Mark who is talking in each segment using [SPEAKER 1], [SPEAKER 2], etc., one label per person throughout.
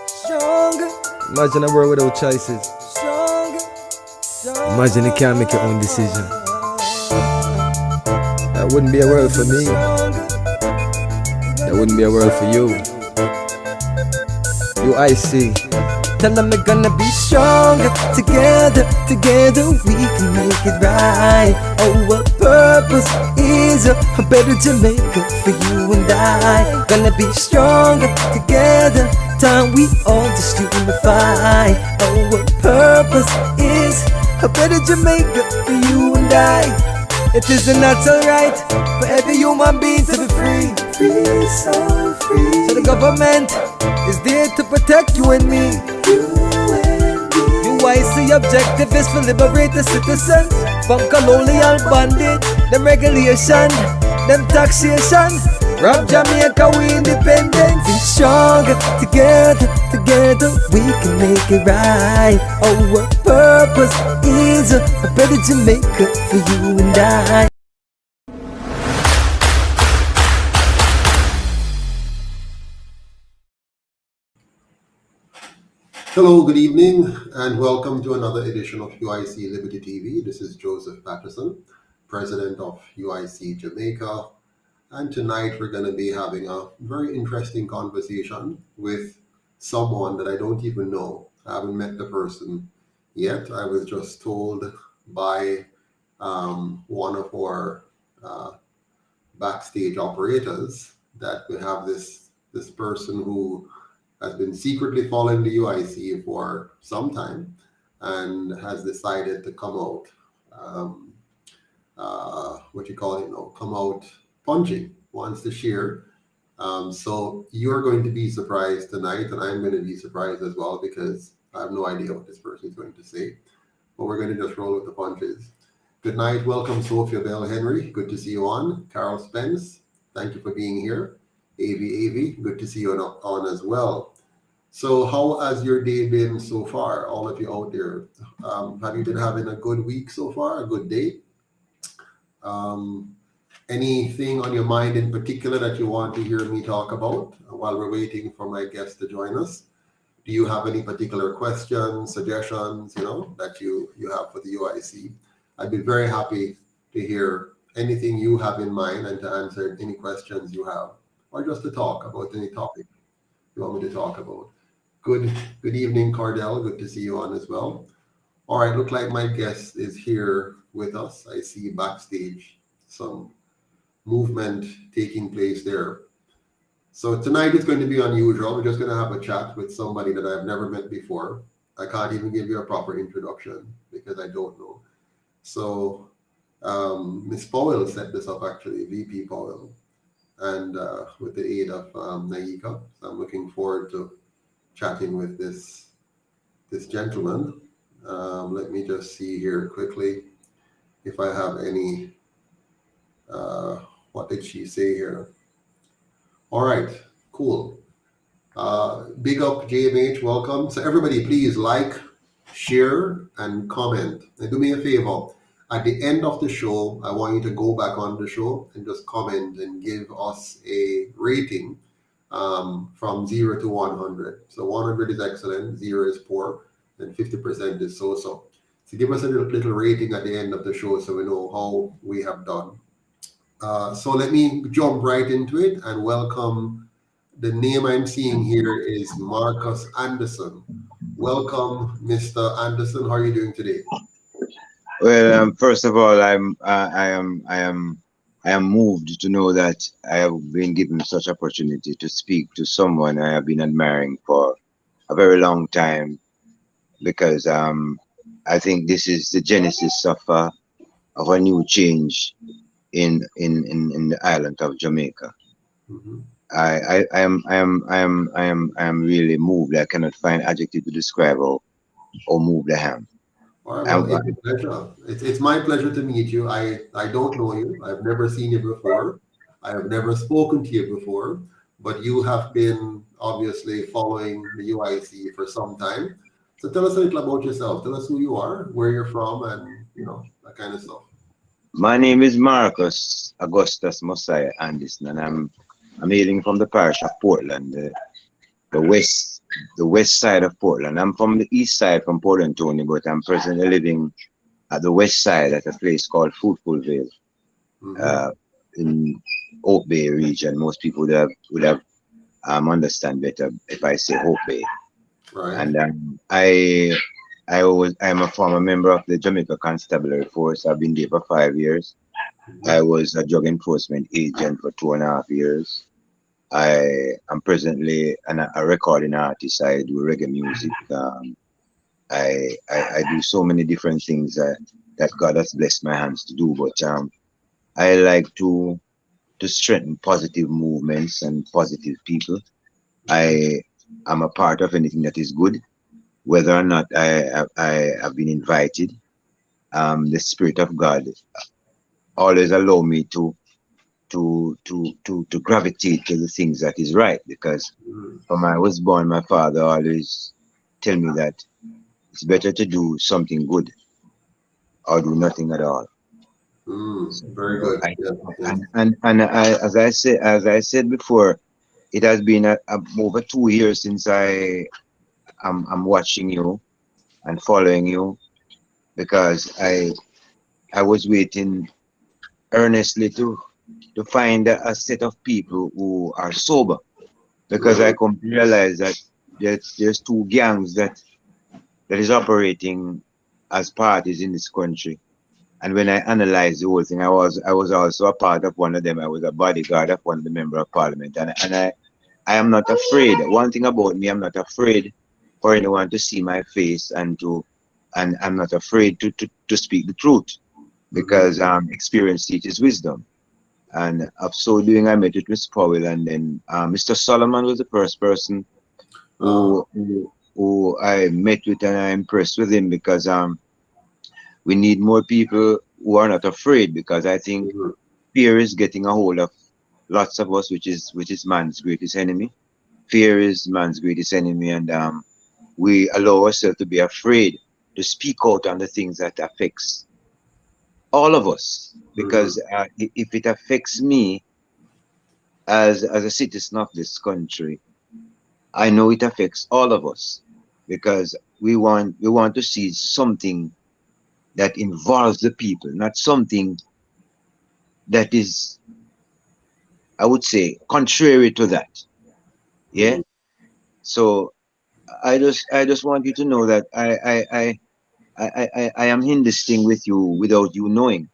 [SPEAKER 1] Stronger.
[SPEAKER 2] Imagine a world without choices.
[SPEAKER 1] Stronger.
[SPEAKER 2] Imagine you can't make your own decision. That wouldn't be a world for me. That wouldn't be a world for you. You, I see.
[SPEAKER 1] Tell them we're gonna be stronger. Together, together we can make it right. Our purpose is a better Jamaica for you and I. Gonna be stronger together. Time we all just unify. Our purpose is a better Jamaica for you and I. It is a natural right for every human being to be free. Free, so free. So the government is there to protect you and me. UIC objective is to liberate the citizens from colonial bondage, them regulation, them taxation. Rob Jamaica, we independent. Be stronger together, together we can make it right. Our purpose is a better Jamaica for you and I.
[SPEAKER 3] Hello, good evening, and welcome to another edition of UIC Liberty TV. This is Joseph Patterson, President of UIC Jamaica, and tonight we're going to be having a very interesting conversation with someone that I don't even know. I haven't met the person yet. I was just told by one of our backstage operators that we have this person who has been secretly following the UIC for some time and has decided to come out, come out punching, wants to share. So you're going to be surprised tonight, and I'm going to be surprised as well because I have no idea what this person is going to say. But we're going to just roll with the punches. Good night. Welcome, Sophia Bell Henry. Good to see you on. Carol Spence, thank you for being here. Avi, good to see you on as well. So how has your day been so far, all of you out there? Have you been having a good week so far, a good day? Anything on your mind in particular that you want to hear me talk about while we're waiting for my guest to join us? Do you have any particular questions, suggestions, that you have for the UIC? I'd be very happy to hear anything you have in mind and to answer any questions you have, or just to talk about any topic you want me to talk about. Good evening, Cardell. Good to see you on as well. All right, look like my guest is here with us. I see backstage some movement taking place there. So tonight is going to be unusual. We're just going to have a chat with somebody that I've never met before. I can't even give you a proper introduction because I don't know. So Ms. Powell set this up actually, VP Powell, and with the aid of Naika. So I'm looking forward to chatting with this gentleman. Let me just see here quickly if I have any, what did she say here? All right, cool. Big up JMH, welcome. So everybody please like, share, and comment. And do me a favor, at the end of the show, I want you to go back on the show and just comment and give us a rating from 0 to 100. So 100 is excellent, 0 is poor, and 50% is so-so. So give us a little rating at the end of the show so we know how we have done. So let me jump right into it and welcome. The name I'm seeing here is Marcus Anderson. Welcome, Mr. Anderson. How are you doing today?
[SPEAKER 4] Well, first of all, I am moved to know that I have been given such opportunity to speak to someone I have been admiring for a very long time, because I think this is the genesis of a new change in the island of Jamaica.
[SPEAKER 3] Mm-hmm.
[SPEAKER 4] I am really moved. I cannot find adjective to describe how moved I am.
[SPEAKER 3] All right, well, it's a pleasure. It's my pleasure to meet you. I don't know you. I've never seen you before. I have never spoken to you before, but you have been obviously following the UIC for some time. So tell us a little about yourself. Tell us who you are, where you're from, and that kind of stuff.
[SPEAKER 4] My name is Marcus Augustus Mosiah Anderson, and I'm I'm hailing from the parish of Portland, the west, the west side of Portland. I'm from the east side from Portland, Tony, but I'm presently living at the west side at a place called Fruitfulville,
[SPEAKER 3] Mm-hmm.
[SPEAKER 4] uh, in Hope Bay region. Most people would have understand better if I say Hope Bay.
[SPEAKER 3] Right.
[SPEAKER 4] And I'm a former member of the Jamaica Constabulary Force. I've been there for 5 years.
[SPEAKER 3] Mm-hmm.
[SPEAKER 4] I was a drug enforcement agent for 2.5 years. I am presently a recording artist. I do reggae music. I do so many different things that God has blessed my hands to do. But I like to strengthen positive movements and positive people. I am a part of anything that is good, whether or not I have been invited. The Spirit of God always allow me to gravitate to the things that is right, because
[SPEAKER 3] Mm-hmm.
[SPEAKER 4] from I was born, my father always tell me that it's better to do something good or do nothing at all.
[SPEAKER 3] Mm,
[SPEAKER 4] So
[SPEAKER 3] very good.
[SPEAKER 4] I
[SPEAKER 3] Yes, yes.
[SPEAKER 4] and as I said before, it has been over 2 years since I'm watching you and following you, because I was waiting earnestly to find a set of people who are sober, because I
[SPEAKER 3] Mm-hmm.
[SPEAKER 4] come to realize that there's two gangs that is operating as parties in this country. And when I analyzed the whole thing, I was also a part of one of them. I was a bodyguard of one of the member of parliament, and I am not afraid. One thing about me, I'm not afraid for anyone to see my face, and I'm not afraid to speak the truth,
[SPEAKER 3] Mm-hmm.
[SPEAKER 4] because experience teaches wisdom. And of so doing, I met with Miss Powell, and then Mr. Solomon was the first person
[SPEAKER 3] Uh-huh.
[SPEAKER 4] who I met with, and I impressed with him, because we need more people who are not afraid, because I think
[SPEAKER 3] Mm-hmm.
[SPEAKER 4] fear is getting a hold of lots of us, which is man's greatest enemy. Fear is man's greatest enemy, and we allow ourselves to be afraid to speak out on the things that affects all of us,
[SPEAKER 3] Mm-hmm.
[SPEAKER 4] because if it affects me as a citizen of this country, I know it affects all of us, because we want to see something that involves the people, not something that is, I would say, contrary to that. Yeah.
[SPEAKER 3] Mm-hmm.
[SPEAKER 4] So I just want you to know that I am in this thing with you without you knowing,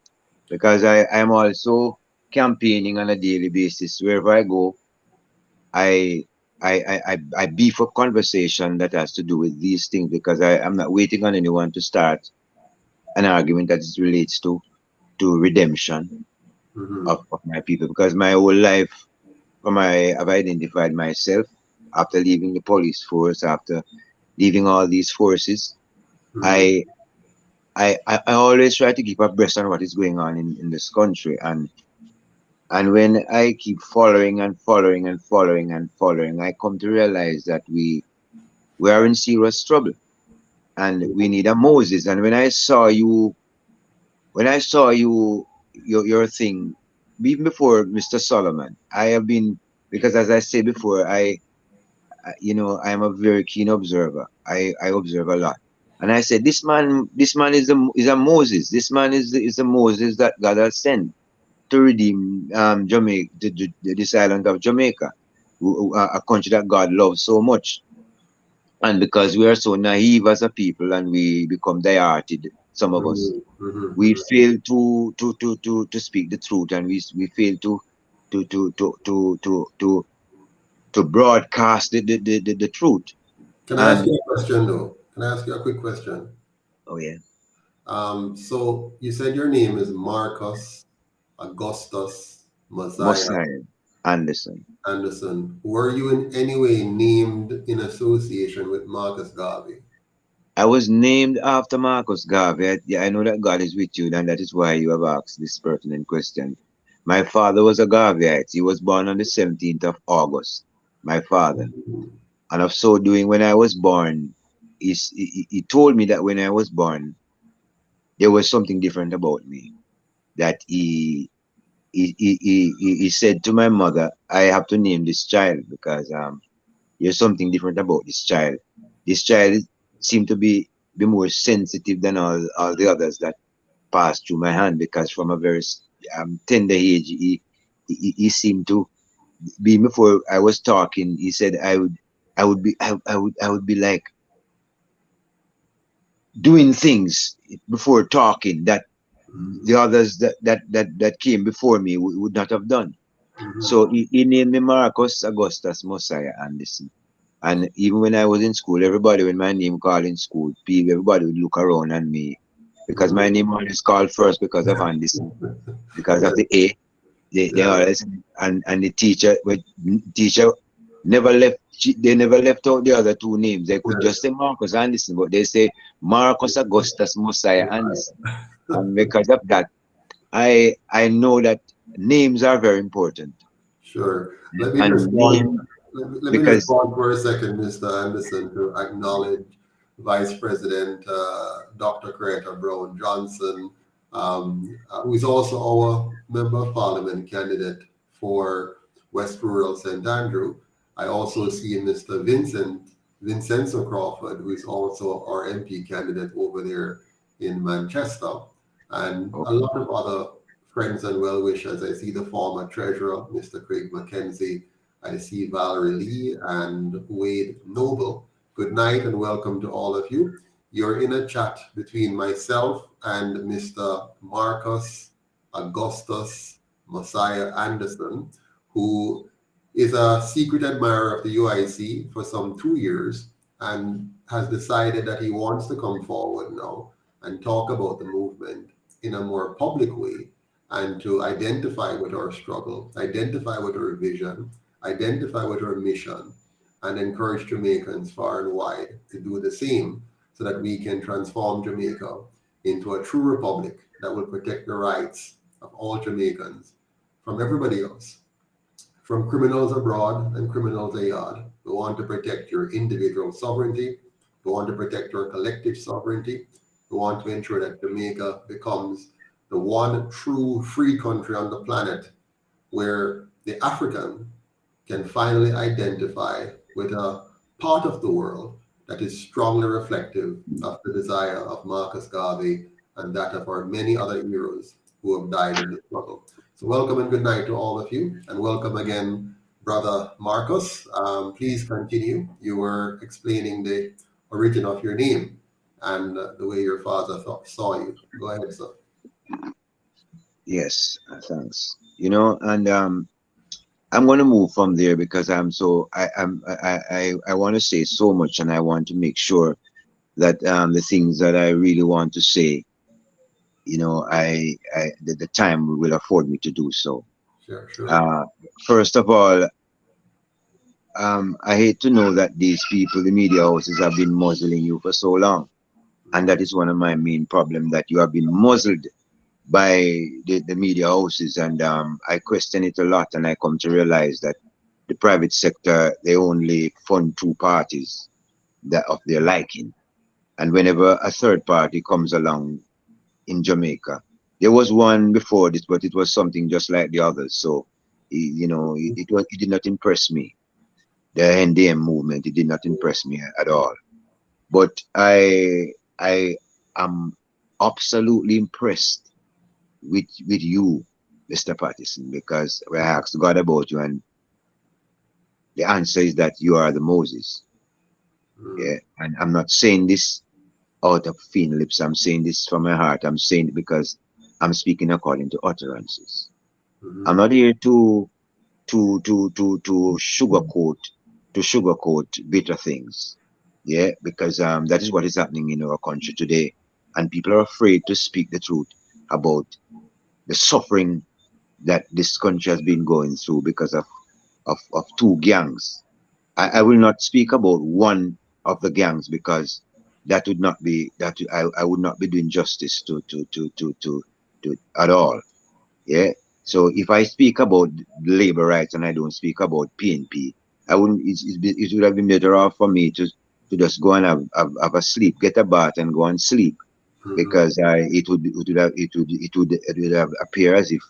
[SPEAKER 4] because I am also campaigning on a daily basis. Wherever I go, I I beef up conversation that has to do with these things, because I'm not waiting on anyone to start an argument that relates to redemption
[SPEAKER 3] Mm-hmm.
[SPEAKER 4] of my people, because my whole life, I've identified myself after leaving the police force, after leaving all these forces.
[SPEAKER 3] Mm-hmm.
[SPEAKER 4] I I always try to keep abreast on what is going on in this country, and when I keep following and following and following and following, I come to realize that we are in serious trouble, and we need a Moses. And when I saw you your thing, even before Mr. Solomon, I have been, because as I said before, I am a very keen observer. I observe a lot. And I said, this man is a Moses. This man is a Moses that God has sent to redeem Jamaica, this island of Jamaica, a country that God loves so much. And because we are so naive as a people, and we become dihearted, some of us,
[SPEAKER 3] Mm-hmm.
[SPEAKER 4] we
[SPEAKER 3] Mm-hmm.
[SPEAKER 4] fail to speak the truth, and we fail to to to to to to, to broadcast the truth.
[SPEAKER 3] Can I ask
[SPEAKER 4] And
[SPEAKER 3] you a question though? Can I ask you a quick question?
[SPEAKER 4] oh yeah,
[SPEAKER 3] So you said your name is Marcus Augustus Messiah
[SPEAKER 4] Mosiah Anderson.
[SPEAKER 3] Anderson. Were you in any way named in association with Marcus Garvey?
[SPEAKER 4] I was named after Marcus Garvey. Yeah, I know that God is with you, and that is why you have asked this pertinent question. My father was a Garveyite. He was born on the 17th of August, my father. And of so doing, when I was born, he told me that when I was born, there was something different about me. That he said to my mother, I have to name this child because there's something different about this child. This child seemed to be more sensitive than all the others that passed through my hand because from a very tender age, he seemed to be before I was talking. He said I would be like doing things before talking that the others that came before me would not have done.
[SPEAKER 3] Mhm.
[SPEAKER 4] So he named me Marcus Augustus Mosiah Anderson. And even when I was in school, everybody, when my name called in school, people, everybody would look around at me because my
[SPEAKER 3] Mhm.
[SPEAKER 4] name always called first because of Anderson, because of
[SPEAKER 3] Yes,
[SPEAKER 4] the A. They
[SPEAKER 3] yes.
[SPEAKER 4] always and the teacher, but teacher never left. They never left out the other two names. They could
[SPEAKER 3] Yes.
[SPEAKER 4] just say Marcus Anderson, but they say Marcus Augustus Mosiah Anderson. And because of that, I know that names are very important.
[SPEAKER 3] Sure. Let me
[SPEAKER 4] And
[SPEAKER 3] just pause.
[SPEAKER 4] name
[SPEAKER 3] Let me just
[SPEAKER 4] because
[SPEAKER 3] pause for a second, Mr. Anderson, to acknowledge Vice President Dr. Coretta Brown Johnson, who is also our Member of Parliament candidate for West Rural St. Andrew. I also see Mr. Vincenzo Crawford, who is also our MP candidate over there in Manchester, and a
[SPEAKER 4] okay.
[SPEAKER 3] lot of other friends and well wishers. I see the former treasurer, Mr. Craig McKenzie. I see Valerie Lee and Wade Noble. Good night and welcome to all of you. You're in a chat between myself and Mr. Marcus Augustus Messiah Anderson, who is a secret admirer of the UIC for some 2 years and has decided that he wants to come forward now and talk about the movement in a more public way and to identify with our struggle, identify with our vision, identify with our mission, and encourage Jamaicans far and wide to do the same so that we can transform Jamaica into a true republic that will protect the rights of all Jamaicans from everybody else, from criminals abroad and criminals abroad. We want to protect your individual sovereignty. We want to protect your collective sovereignty. We want to ensure that Jamaica becomes the one true free country on the planet where the African can finally identify with a part of the world that is strongly reflective of the desire of Marcus Garvey and that of our many other heroes who have died in the struggle. So, welcome and good night to all of you, and welcome again, Brother Marcus. Please continue. You were explaining the origin of your name and the way your father saw you. Go ahead, sir.
[SPEAKER 4] Yes, thanks. You know, and I'm gonna move from there because I want to say so much, and I want to make sure that the things that I really want to say, the time will afford me to do so.
[SPEAKER 3] Sure, sure.
[SPEAKER 4] Uh, First of all, I hate to know that these people, the media houses, have been muzzling you for so long, and that is one of my main problems, that you have been muzzled by the media houses, and I question it a lot, and I come to realize that the private sector, they only fund two parties that of their liking, and whenever a third party comes along in Jamaica, there was one before this, but it was something just like the others. So it did not impress me. The NDM movement, it did not impress me at all. But I am absolutely impressed with you, Mr. Patterson, because I asked God about you, and the answer is that you are the Moses.
[SPEAKER 3] Mm,
[SPEAKER 4] Yeah, and I'm not saying this out of thin lips. I'm saying this from my heart. I'm saying it because I'm speaking according to utterances. I'm
[SPEAKER 3] mhm.
[SPEAKER 4] not here to sugarcoat bitter things. Yeah, because that is what is happening in our country today, and people are afraid to speak the truth about the suffering that this country has been going through because of two gangs. I will not speak about one of the gangs because that would not be that I would not be doing justice to at all. Yeah. So if I speak about labor rights and I don't speak about PNP, I wouldn't. It would have been better off for me to just go and have a sleep, get a bath, and go and sleep,
[SPEAKER 3] Mhm.
[SPEAKER 4] because it would have appear as if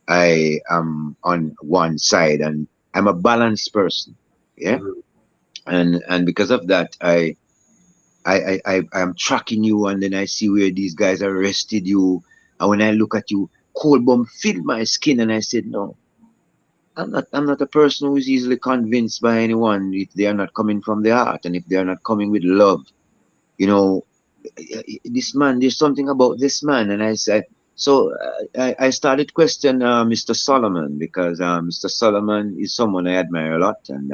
[SPEAKER 4] I am on one side, and I'm a balanced person. Yeah.
[SPEAKER 3] Mhm.
[SPEAKER 4] And because of that, I'm tracking you, and then I see where these guys arrested you. And when I look at you, cold bomb filled my skin, and I said, no, I'm not a person who is easily convinced by anyone if they are not coming from the heart and if they are not coming with love. You know, this man, there's something about this man. And I said, so I started questioning Mr. Solomon, because Mr. Solomon is someone I admire a lot. And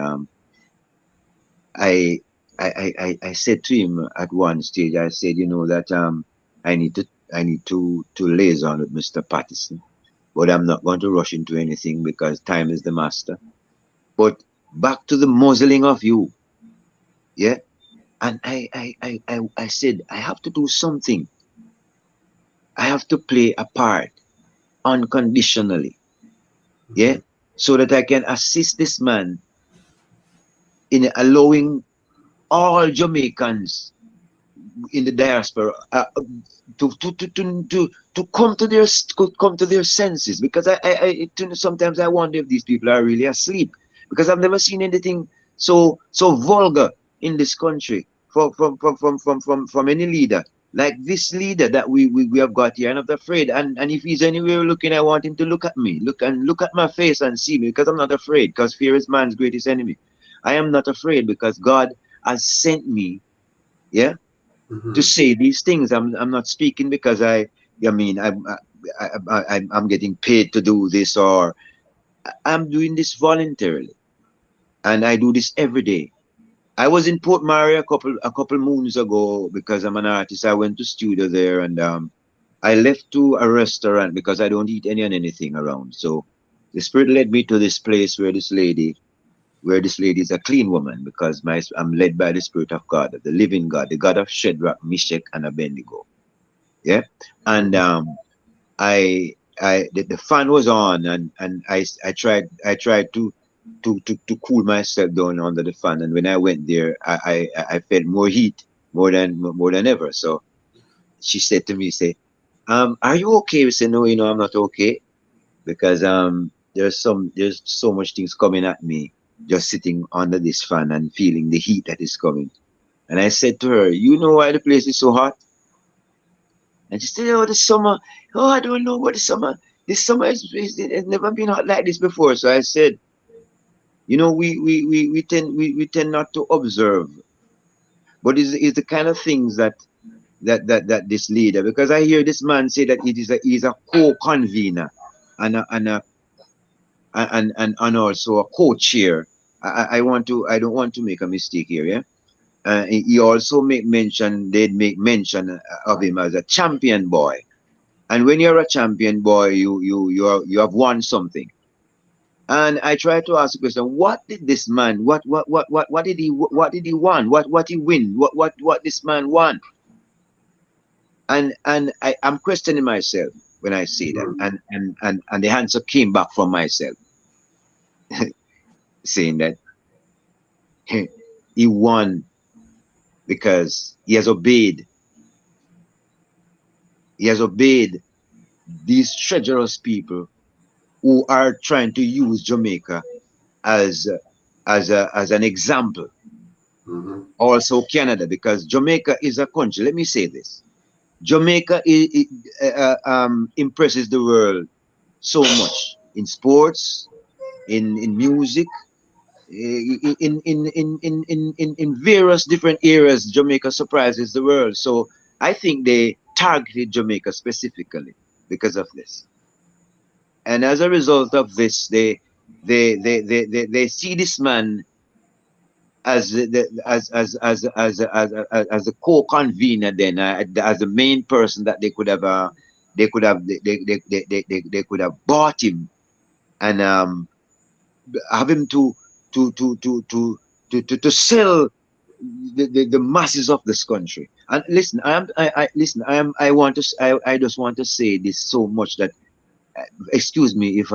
[SPEAKER 4] I, I said to him at one stage, I said, that I need to I need to liaison with Mr. Patterson, but I'm not going to rush into anything because time is the master. But back to the muzzling of you, yeah. And I said I have to do something. I have to play a part unconditionally, yeah,
[SPEAKER 3] Mhm.
[SPEAKER 4] so that I can assist this man in allowing all Jamaicans in the diaspora to come to their senses, because sometimes I wonder if these people are really asleep, because I've never seen anything so vulgar in this country from any leader like this leader that we have got here. I'm not afraid, and if he's anywhere looking, I want him to look at me, look at my face and see me, because I'm not afraid, because fear is man's greatest enemy. I am not afraid because God has sent me, yeah, to
[SPEAKER 3] Mhm.
[SPEAKER 4] say these things. I'm not speaking because I mean I'm getting paid to do this, or I'm doing this voluntarily, and I do this every day. I was in Port Maria a couple moons ago because I'm an artist. I went to studio there, and I left to a restaurant because I don't eat any and anything around. So the spirit led me to this place where this lady is a clean woman, because I'm led by the Spirit of God, the living God, the God of Shadrach, Meshach, and Abednego. Yeah. And
[SPEAKER 3] Mhm.
[SPEAKER 4] the fan was on, and I tried to cool myself down under the fan, and when I went there, I felt more heat, more than ever. So she said to me, say, are you okay? I said, no, I'm not okay, because there's so much things coming at me, just sitting under this fan and feeling the heat that is coming. And I said to her, you know why the place is so hot? And she said, oh, the summer. Oh, I don't know what the summer. This summer it's never been hot like this before. So I said, we tend not to observe, but it's the kind of things that this leader, because I hear this man say that he's a co-convener and also a co-chair. I don't want to make a mistake here, yeah. He also they'd make mention of him as a champion boy. And when you're a champion boy, you have won something. And I try to ask the question: what did this man? What did he? What did he won? What he win? What this man won? And I'm questioning myself when I say that,
[SPEAKER 3] Mhm.
[SPEAKER 4] and the answer came back from myself, saying that he won because he has obeyed. He has obeyed these treacherous people who are trying to use Jamaica as as an example.
[SPEAKER 3] Mhm.
[SPEAKER 4] Also Canada, because Jamaica is a country. Let me say this: Jamaica impresses the world so much in sports, in music, in various different areas. Jamaica surprises the world. So I think they targeted Jamaica specifically because of this. And as a result of this, they see this man as as a co-convener, then as the main person that they could have bought him, and have him to sell the masses of this country. And listen, I listen, I want to I just want to say this so much that, excuse me if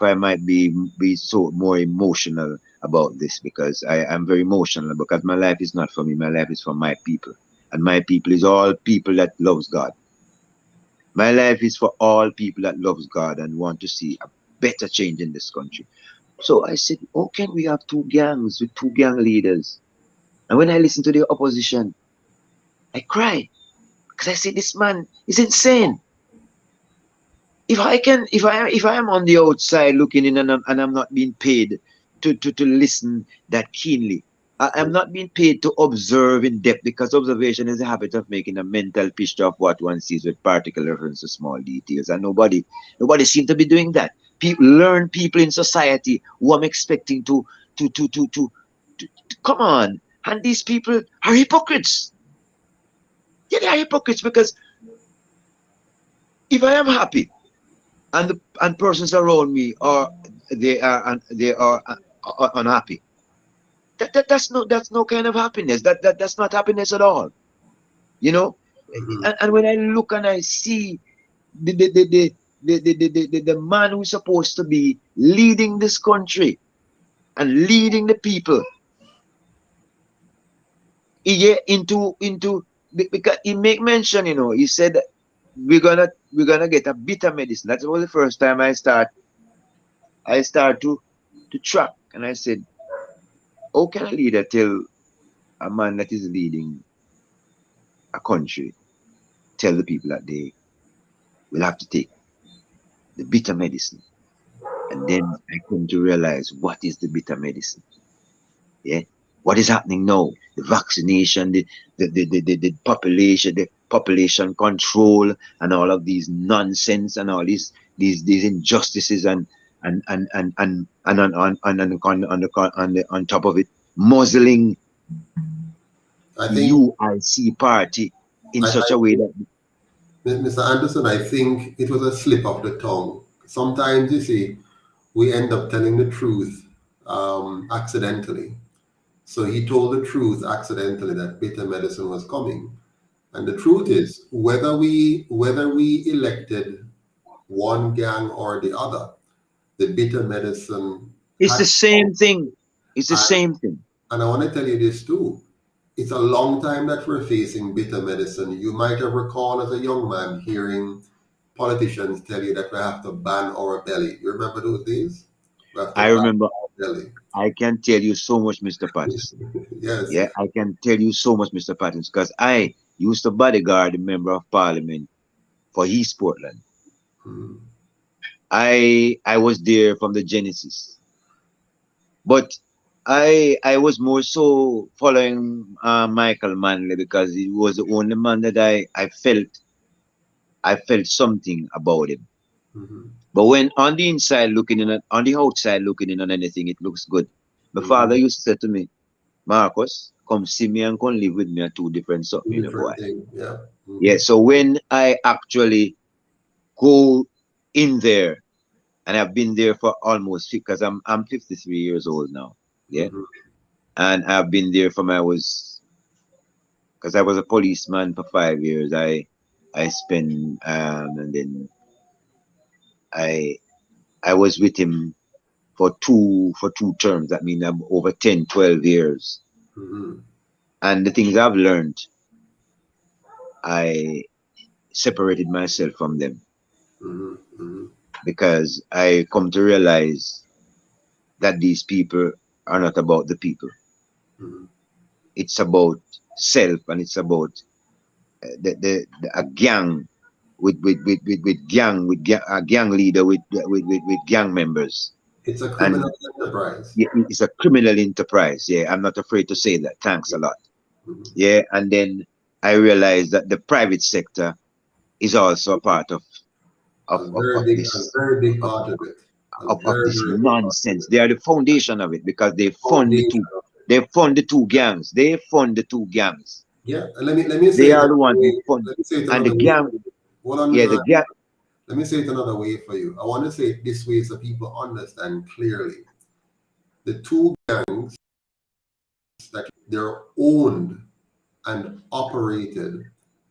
[SPEAKER 4] I might be so more emotional about this, because I am very emotional, because my life is not for me, my life is for my people, and my people is all people that loves God. My life is for all people that loves God and want to see better change in this country. So I said, how can we have two gangs with two gang leaders? And when I listen to the opposition, I cry because I say this man is insane. If I am on the outside looking in and I'm not being paid to listen that keenly, I'm not being paid to observe in depth, because observation is a habit of making a mental picture of what one sees with particular reference to small details, and nobody seems to be doing that. People in society who I'm expecting to come on, and these people are hypocrites. Yeah, they are hypocrites, because if I am happy and persons around me are unhappy, that's no kind of happiness. That's not happiness at all. You know, and when I look and I see the man who's supposed to be leading this country and leading the people, he get into because he make mention, he said we're gonna get a bitter medicine. That was the first time I start to track, and I said, how can a leader tell a man that is leading a country, tell the people that they will have to take the bitter medicine? And then I come to realize, what is the bitter medicine? Yeah, what is happening now? The vaccination, the population control, and all of these nonsense, and all these injustices, and on top of it, muzzling
[SPEAKER 3] I
[SPEAKER 4] the
[SPEAKER 3] think,
[SPEAKER 4] UIC party in such a way that
[SPEAKER 3] Mr. Anderson, I think it was a slip of the tongue. Sometimes, you see, we end up telling the truth accidentally. So he told the truth accidentally, that bitter medicine was coming. And the truth is, whether we elected one gang or the other, the bitter medicine
[SPEAKER 4] it's
[SPEAKER 3] had
[SPEAKER 4] the same thing. It's the
[SPEAKER 3] and,
[SPEAKER 4] same thing.
[SPEAKER 3] and I want to tell you this too. It's a long time that we're facing bitter medicine. You might have recalled as a young man hearing politicians tell you that we have to ban our belly. You remember those days? We have to
[SPEAKER 4] I
[SPEAKER 3] ban
[SPEAKER 4] remember.
[SPEAKER 3] our belly.
[SPEAKER 4] I can tell you so much, Mr. Patterson.
[SPEAKER 3] Yes.
[SPEAKER 4] Yeah, I can tell you so much, Mr. Patterson, because I used to bodyguard a member of parliament for East Portland.
[SPEAKER 3] Mm.
[SPEAKER 4] I was there from the genesis, but I was more so following Michael Manley, because he was the only man that I felt something about him.
[SPEAKER 3] Mm-hmm.
[SPEAKER 4] But when on the inside looking in, on the outside looking in on anything, it looks good. My
[SPEAKER 3] Mm-hmm.
[SPEAKER 4] father used to say to me, Marcus, come see me and come live with me are two different
[SPEAKER 3] Two
[SPEAKER 4] something, boy.
[SPEAKER 3] different things. Yeah.
[SPEAKER 4] Yeah,
[SPEAKER 3] Mm-hmm.
[SPEAKER 4] so when I actually go in there, and I've been there for almost, because I'm 53 years old now. Yeah.
[SPEAKER 3] Mm-hmm.
[SPEAKER 4] And I've been there from because I was a policeman for 5 years. I spent and then I I was with him for two terms. That means I'm over 10, 12 years.
[SPEAKER 3] Mm-hmm.
[SPEAKER 4] And the things I've learned, I separated myself from them,
[SPEAKER 3] Mm-hmm. Mm-hmm.
[SPEAKER 4] because I come to realize that these people are not about the people.
[SPEAKER 3] Mm-hmm.
[SPEAKER 4] It's about self, and it's about a gang a gang leader with gang members.
[SPEAKER 3] It's a
[SPEAKER 4] And
[SPEAKER 3] criminal enterprise.
[SPEAKER 4] yeah, it's a criminal enterprise. Yeah, I'm not afraid to say that. Thanks a lot.
[SPEAKER 3] Mm-hmm.
[SPEAKER 4] Yeah, and then I realized that the private sector is also a part of
[SPEAKER 3] A very big, a
[SPEAKER 4] this
[SPEAKER 3] very big part of it. A
[SPEAKER 4] of
[SPEAKER 3] very,
[SPEAKER 4] this
[SPEAKER 3] very big part of
[SPEAKER 4] nonsense.
[SPEAKER 3] it.
[SPEAKER 4] They are the foundation of it, because
[SPEAKER 3] Foundation of it.
[SPEAKER 4] they fund the two gangs. They fund the two gangs.
[SPEAKER 3] Yeah. And let me say
[SPEAKER 4] They
[SPEAKER 3] it
[SPEAKER 4] are the
[SPEAKER 3] another
[SPEAKER 4] one who
[SPEAKER 3] way.
[SPEAKER 4] fund,
[SPEAKER 3] Let me say it
[SPEAKER 4] and the
[SPEAKER 3] another way
[SPEAKER 4] gang.
[SPEAKER 3] for you. Hold on,
[SPEAKER 4] Yeah,
[SPEAKER 3] Mr.
[SPEAKER 4] the gang.
[SPEAKER 3] Let me say it another way for you. I want to say it this way so people understand clearly. The two gangs, that they're owned and operated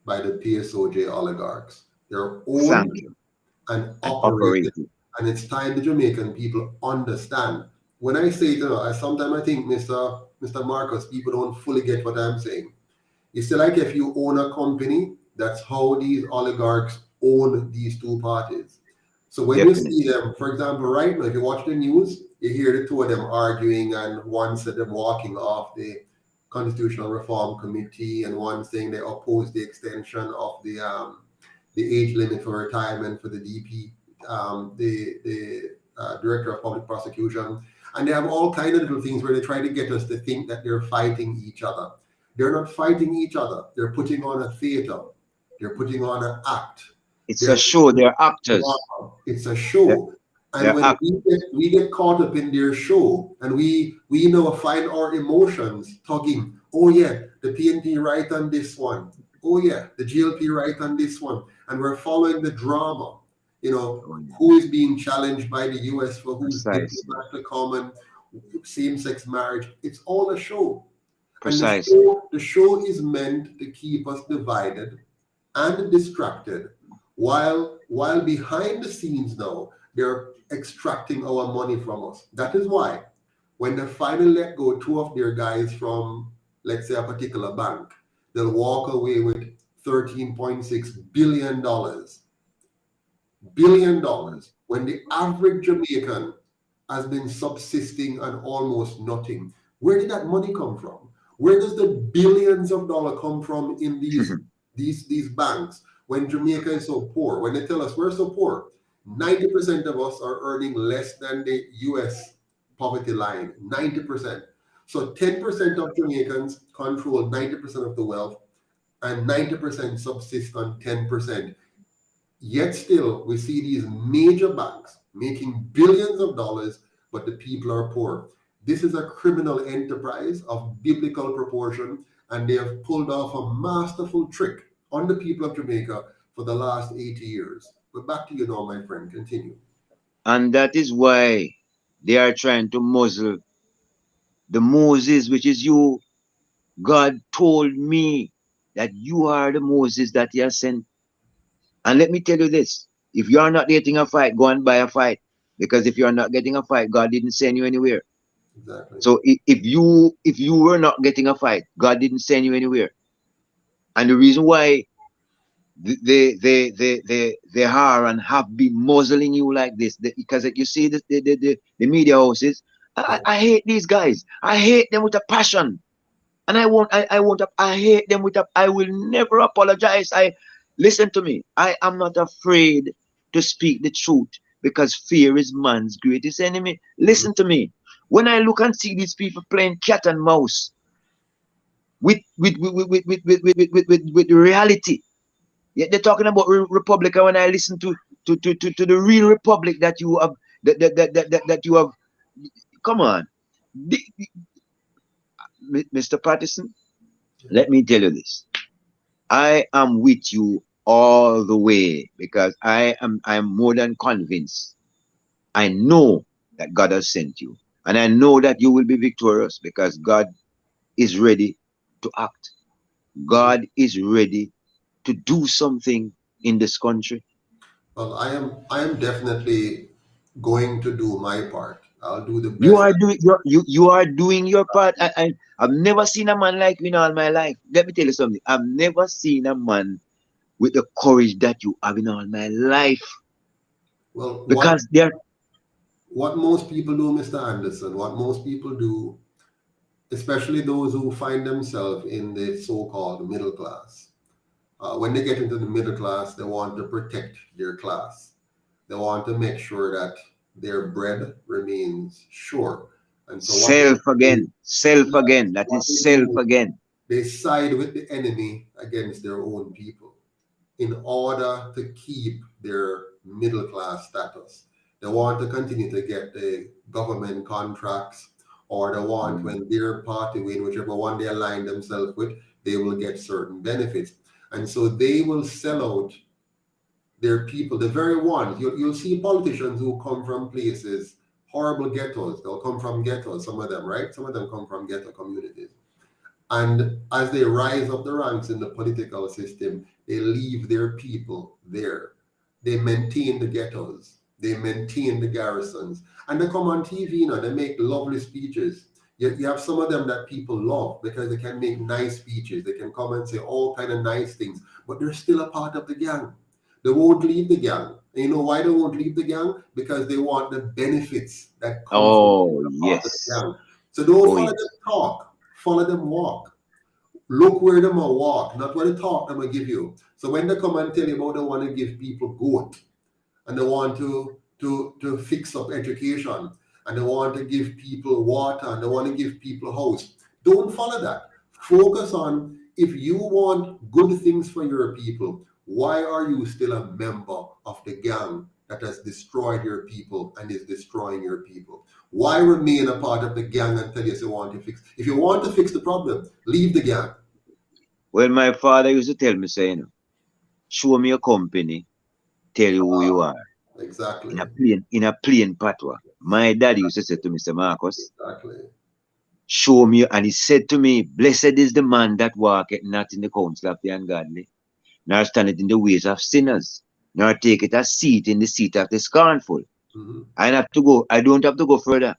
[SPEAKER 3] by the PSOJ oligarchs. They're
[SPEAKER 4] Thank
[SPEAKER 3] owned
[SPEAKER 4] you.
[SPEAKER 3] and
[SPEAKER 4] And
[SPEAKER 3] operated.
[SPEAKER 4] operated.
[SPEAKER 3] And it's time the Jamaican people understand. When I say it, sometimes I think, Mr. Marcus, people don't fully get what I'm saying. It's like if you own a company, that's how these oligarchs own these two parties. So when you
[SPEAKER 4] Definitely.
[SPEAKER 3] see them, for example, right now, if you watch the news, you hear the two of them arguing, and one said them walking off the Constitutional Reform Committee, and one saying they oppose the extension of the age limit for retirement for the DP, the Director of Public Prosecution. And they have all kind of little things where they try to get us to think that they're fighting each other. They're not fighting each other. They're putting on a theater. They're putting on an act.
[SPEAKER 4] It's a show. They're actors.
[SPEAKER 3] It's a
[SPEAKER 4] They're,
[SPEAKER 3] show. And
[SPEAKER 4] they're
[SPEAKER 3] when
[SPEAKER 4] act.
[SPEAKER 3] we get caught up in their show, and we now find our emotions tugging, oh yeah, the PNP right on this one. Oh yeah, the GLP right on this one. And we're following the drama. You know,
[SPEAKER 4] Oh, yeah.
[SPEAKER 3] who is being challenged by the US for who's
[SPEAKER 4] Precisely.
[SPEAKER 3] back to common same-sex marriage. It's all a show. And
[SPEAKER 4] Precisely.
[SPEAKER 3] the show is meant to keep us divided and distracted, while behind the scenes now they're extracting our money from us. That is why when they finally let go two of their guys from, let's say, a particular bank, they'll walk away with $13.6 billion. When the average Jamaican has been subsisting on almost nothing. Where did that money come from? Where does the billions of dollars come from in these banks when Jamaica is so poor? When they tell us we're so poor, 90% of us are earning less than the US poverty line, 90%. So 10% of Jamaicans control 90% of the wealth, and 90% subsist on 10%. Yet still, we see these major banks making billions of dollars, but the people are poor. This is a criminal enterprise of biblical proportion, and they have pulled off a masterful trick on the people of Jamaica for the last 80 years. But back to you now, my friend. Continue.
[SPEAKER 4] And that is why they are trying to muzzle the Moses, which is you. God told me that you are the Moses that he has sent. And let me tell you this, if you are not getting a fight, go and buy a fight. Because if you are not getting a fight, God didn't send you anywhere.
[SPEAKER 3] Exactly.
[SPEAKER 4] So if you were not getting a fight, God didn't send you anywhere. And the reason why they are and have been muzzling you like this, because you see the media houses, I hate these guys. I hate them with a passion. And I hate them with I will never apologize. Listen to me. I am not afraid to speak the truth because fear is man's greatest enemy. Listen to me. When I look and see these people playing cat and mouse with reality, yeah, they're talking about Republic. And when I listen to the real Republic that you have, that you have, come on, Mr. Patterson, let me tell you this. I am with you all the way because I am more than convinced. I know that God has sent you. And I know that you will be victorious because God is ready to act. God is ready to do something in this country.
[SPEAKER 3] Well, I am definitely going to do my part. I'll do the
[SPEAKER 4] You
[SPEAKER 3] best.
[SPEAKER 4] are doing you are doing your part. I've never seen a man like you in all my life. Let me tell you something. I've never seen a man with the courage that you have in all my life.
[SPEAKER 3] Well,
[SPEAKER 4] Because they're
[SPEAKER 3] what most people do, Mr. Anderson, what most people do, especially those who find themselves in the so-called middle class, when they get into the middle class, they want to protect their class. They want to make sure that their bread remains sure. And so
[SPEAKER 4] self again. Self again. That
[SPEAKER 3] what
[SPEAKER 4] is
[SPEAKER 3] they
[SPEAKER 4] self
[SPEAKER 3] do,
[SPEAKER 4] again.
[SPEAKER 3] they side with the enemy against their own people in order to keep their middle class status. They want to continue to get the government contracts, or they want, when their party win, whichever one they align themselves with, they will get certain benefits. And so they will sell out their people, the very ones. You'll see politicians who come from places, horrible ghettos. They'll come from ghettos, some of them, right? Some of them come from ghetto communities. And as they rise up the ranks in the political system, they leave their people there. They maintain the ghettos. They maintain the garrisons. And they come on TV now. They make lovely speeches. You have some of them that people love because they can make nice speeches. They can come and say all kind of nice things. But they're still a part of the gang. They won't leave the gang. And you know why they won't leave the gang? Because they want the benefits that come from being
[SPEAKER 4] Oh,
[SPEAKER 3] a part of the
[SPEAKER 4] yes.
[SPEAKER 3] gang. So don't
[SPEAKER 4] Oh,
[SPEAKER 3] follow
[SPEAKER 4] yes.
[SPEAKER 3] them talk, follow them walk. Look where them a walk, not where the talk them a give you. So when they come and tell you about they want to give people goat, and they want to fix up education, and they want to give people water, and they want to give people house, don't follow that. Focus on, if you want good things for your people, why are you still a member of the gang that has destroyed your people and is destroying your people? Why remain a part of the gang until you want to fix? If you want to fix the problem, leave the gang.
[SPEAKER 4] Well, my father used to tell me, say, you know, show me a company, tell you who you are.
[SPEAKER 3] Exactly.
[SPEAKER 4] In a plain patois. My dad used to say to Mr. Marcus,
[SPEAKER 3] Exactly.
[SPEAKER 4] show me, and he said to me, blessed is the man that walketh not in the counsel of the ungodly, nor standeth in the ways of sinners, nor taketh a seat in the seat of the scornful.
[SPEAKER 3] Hmm.
[SPEAKER 4] I don't have to go further.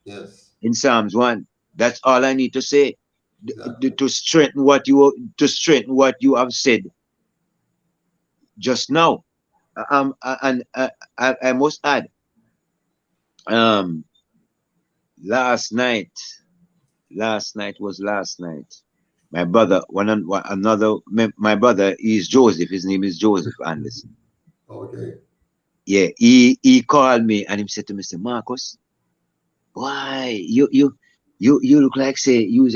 [SPEAKER 3] Yes.
[SPEAKER 4] In Psalms 1. That's all I need to say.
[SPEAKER 3] Exactly.
[SPEAKER 4] To strengthen what you have said just now. And I must add, um, last night, last night. My brother, my brother is Joseph. His name is Joseph Anderson.
[SPEAKER 3] Okay.
[SPEAKER 4] Yeah, he called me and he said to me, "Mr. Marcus, why you look like say you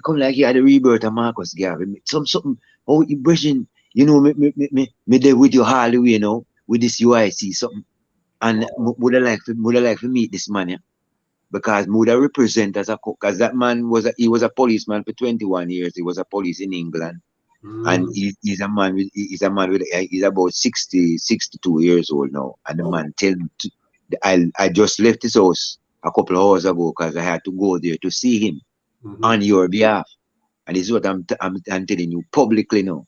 [SPEAKER 4] come like you had a rebirth of Marcus Garvey. Something oh you brushing, you know, me there with you all the way, you know, with this UIC something. And
[SPEAKER 3] Wow.
[SPEAKER 4] would I like to meet this man, yeah? Because would I represent as a because that man he was a policeman for 21 years. He was a police in England. And
[SPEAKER 3] Mm.
[SPEAKER 4] he's a man with he's about 62 years old now. And the
[SPEAKER 3] Oh.
[SPEAKER 4] man tell me I just left his house a couple of hours ago because I had to go there to see him
[SPEAKER 3] Hmm.
[SPEAKER 4] on your behalf. And this is what I'm telling you publicly now.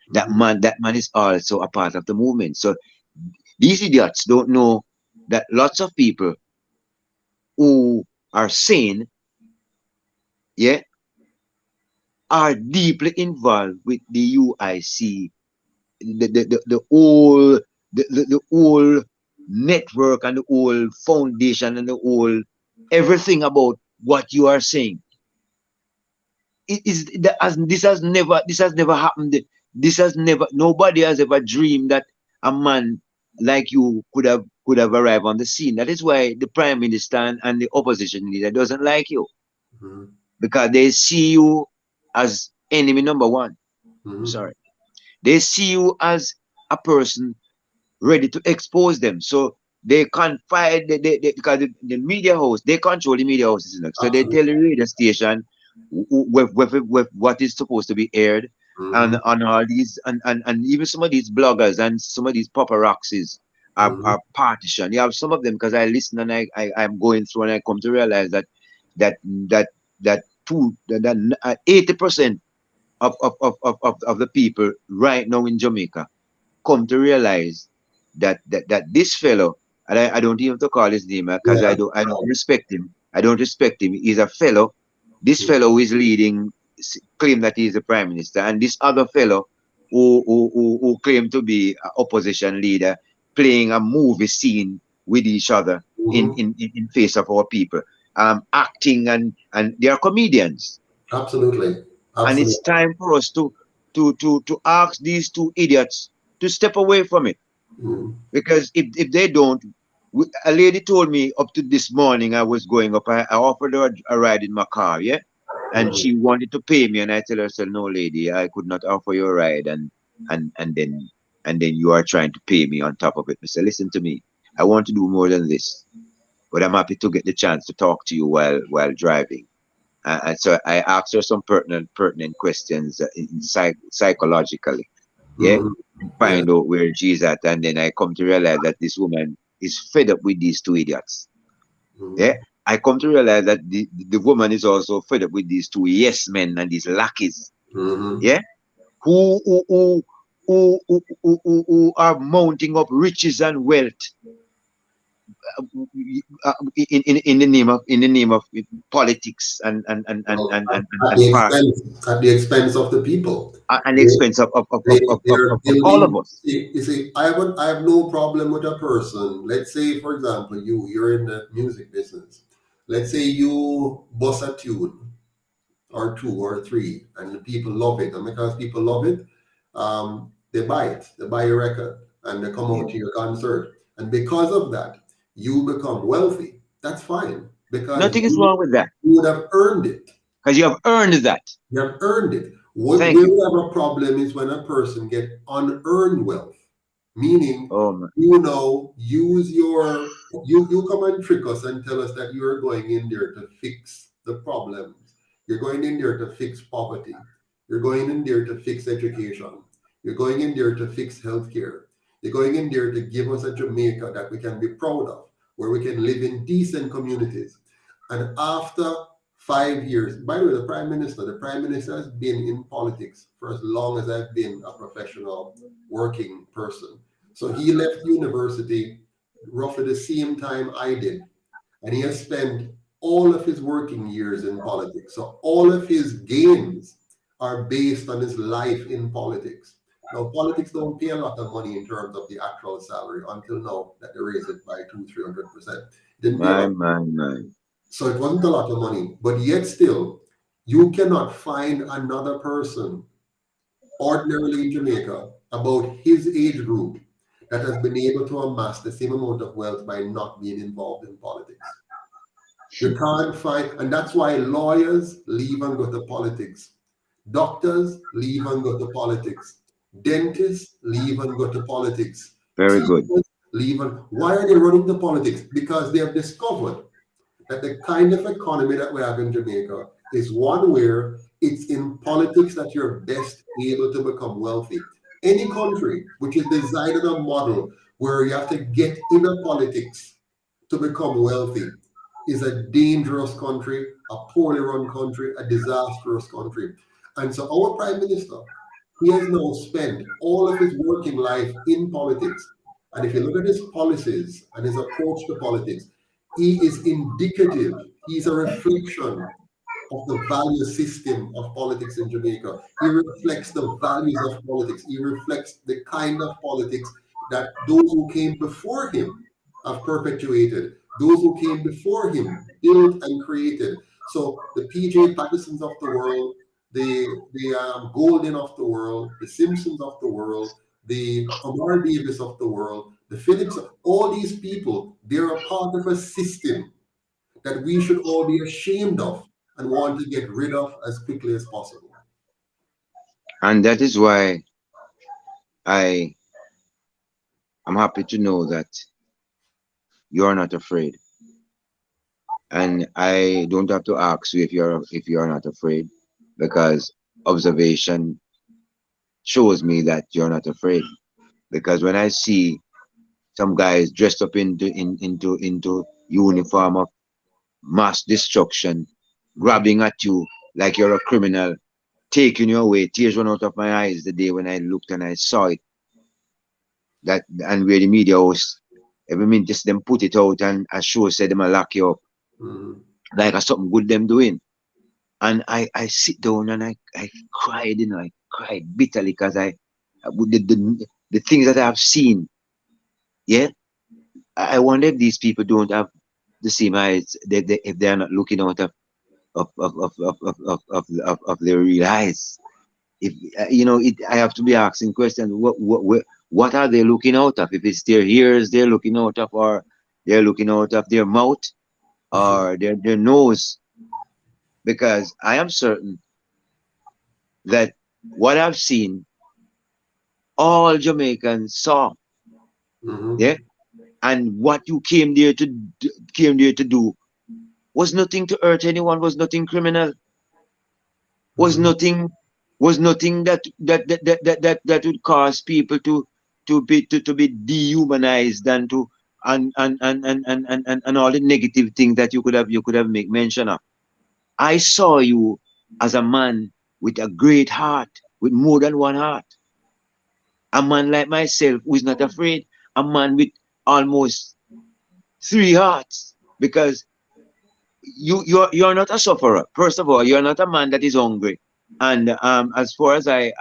[SPEAKER 3] Hmm.
[SPEAKER 4] That man is also a part of the movement. So these idiots don't know that lots of people who are sane, yeah, are deeply involved with the UIC, the whole the whole network and the whole foundation and the whole everything about what you are saying. It is that as this has never happened. This has never nobody has ever dreamed that a man like you could have arrived on the scene. That is why the prime minister and the opposition leader doesn't like you,
[SPEAKER 3] Hmm.
[SPEAKER 4] because they see you as enemy number one. I'm
[SPEAKER 3] Hmm.
[SPEAKER 4] sorry. They see you as a person ready to expose them. So they confide because the media host, they control the media houses, you know. So they tell
[SPEAKER 3] Absolutely.
[SPEAKER 4] the radio station with what is supposed to be aired, and
[SPEAKER 3] Hmm.
[SPEAKER 4] on all these and even some of these bloggers and some of these paparazzis
[SPEAKER 3] Hmm.
[SPEAKER 4] are partition. You have some of them because I listen and I'm going through and I come to realize that that that 80% of the people right now in Jamaica come to realize that this fellow, and I don't even have to call his name because
[SPEAKER 3] Yeah.
[SPEAKER 4] I don't respect him. I don't respect him. He's a fellow. This fellow who is leading claim that he is the prime minister, and this other fellow who claim to be a opposition leader playing a movie scene with each other
[SPEAKER 3] Hmm.
[SPEAKER 4] in face of our people, acting and they are comedians,
[SPEAKER 3] Absolutely.
[SPEAKER 4] and it's
[SPEAKER 3] Absolutely.
[SPEAKER 4] time for us to ask these two idiots to step away from it.
[SPEAKER 3] Mm.
[SPEAKER 4] Because if they don't, a lady told me up to this morning I was going up. I offered her a ride in my car, yeah, and
[SPEAKER 3] Mm.
[SPEAKER 4] she wanted to pay me, and I tell her, "Said no, lady, I could not offer you a ride, and and then and then you are trying to pay me on top of it." I said, "Listen to me. I want to do more than this, but I'm happy to get the chance to talk to you while driving." And so I asked her some pertinent questions psychologically, yeah,
[SPEAKER 3] Mhm.
[SPEAKER 4] and
[SPEAKER 3] Yeah.
[SPEAKER 4] find out where she's at. And then I come to realize that this woman is fed up with these two idiots. Yeah,
[SPEAKER 3] Mhm.
[SPEAKER 4] I come to realize that the woman is also fed up with these two yes men and these lackeys.
[SPEAKER 3] Mhm.
[SPEAKER 4] Yeah, who who who who are mounting up riches and wealth in the name of politics
[SPEAKER 3] Well, at
[SPEAKER 4] and
[SPEAKER 3] the
[SPEAKER 4] party
[SPEAKER 3] expense of the people.
[SPEAKER 4] at the expense
[SPEAKER 3] They're
[SPEAKER 4] of all of
[SPEAKER 3] building.
[SPEAKER 4] us.
[SPEAKER 3] You see, I have no problem with a person. Let's say, for example, you're in the music business. Let's say you bust a tune or two or three, and the people love it, and because people love it, they buy it. They buy your record, and they come
[SPEAKER 4] Yeah.
[SPEAKER 3] out to your concert, and because of that, you become wealthy. That's fine because
[SPEAKER 4] Nothing is wrong with that
[SPEAKER 3] you would have earned it.
[SPEAKER 4] because you have earned that.
[SPEAKER 3] You have earned it. What
[SPEAKER 4] Thank
[SPEAKER 3] we
[SPEAKER 4] you.
[SPEAKER 3] have a problem is when a person get unearned wealth, meaning
[SPEAKER 4] Oh man.
[SPEAKER 3] you know use your you come and trick us and tell us that you're going in there to fix the problems. You're going in there to fix poverty. You're going in there to fix education. You're going in there to fix healthcare. You're going in there to give us a Jamaica that we can be proud of, where we can live in decent communities. And after 5 years. By the way, the prime minister has been in politics for as long as I've been a professional working person. So he left university roughly the same time I did. And he has spent all of his working years in politics. So all of his gains are based on his life in politics. Now, politics don't pay a lot of money in terms of the actual salary until now that they raise it by 200-300%. Didn't pay a lot.
[SPEAKER 4] My.
[SPEAKER 3] So it wasn't a lot of money, but yet still, you cannot find another person, ordinarily in Jamaica, about his age group that has been able to amass the same amount of wealth by not being involved in politics. You can't find, and that's why lawyers leave and go to politics, doctors leave and go to politics, dentists leave and go to politics,
[SPEAKER 4] Very good.
[SPEAKER 3] teachers leave and why are they running to politics? Because they have discovered that the kind of economy that we have in Jamaica is one where it's in politics that you're best able to become wealthy. Any country which is designed on a model where you have to get into politics to become wealthy is a dangerous country, a poorly run country, a disastrous country. And so our prime minister, he has now spent all of his working life in politics. And if you look at his policies and his approach to politics, he is indicative, he's a reflection of the value system of politics in Jamaica. He reflects the values of politics. He reflects the kind of politics that those who came before him have perpetuated. Those who came before him built and created. So the PJ Pattersons of the world, the Golden of the world, the Simpsons of the world, the Omar Davis of the world, the Phillips, all these people, they're a part of a system that we should all be ashamed of and want to get rid of as quickly as possible.
[SPEAKER 4] And that is why I am happy to know that you are not afraid. And I don't have to ask you if you are not afraid, because observation shows me that you're not afraid. Because when I see some guys dressed up into uniform of mass destruction, grabbing at you like you're a criminal, taking you away, tears run out of my eyes the day when I looked and I saw it. That and where the media hosts every minute just them put it out and a show said them a lock you up.
[SPEAKER 3] Mhm.
[SPEAKER 4] Like a something good them doing. And I sit down and I cried, I cried bitterly because with the things that I've seen, yeah. I wonder if these people don't have the same eyes, if they're not looking out of their real eyes. If I have to be asking questions. What are they looking out of? If it's their ears they're looking out of, or they're looking out of their mouth, or their nose, because I am certain that what I've seen, all Jamaicans saw,
[SPEAKER 3] Mhm.
[SPEAKER 4] yeah, and what you came there to do was nothing to hurt anyone, was nothing criminal, was
[SPEAKER 3] Mhm.
[SPEAKER 4] nothing that would cause people to be dehumanized and to and all the negative things that you could have make mention of. I saw you as a man with a great heart, with more than one heart. A man like myself who is not afraid, a man with almost three hearts, because you're not a sufferer. First of all, you're not a man that is hungry. And as far as I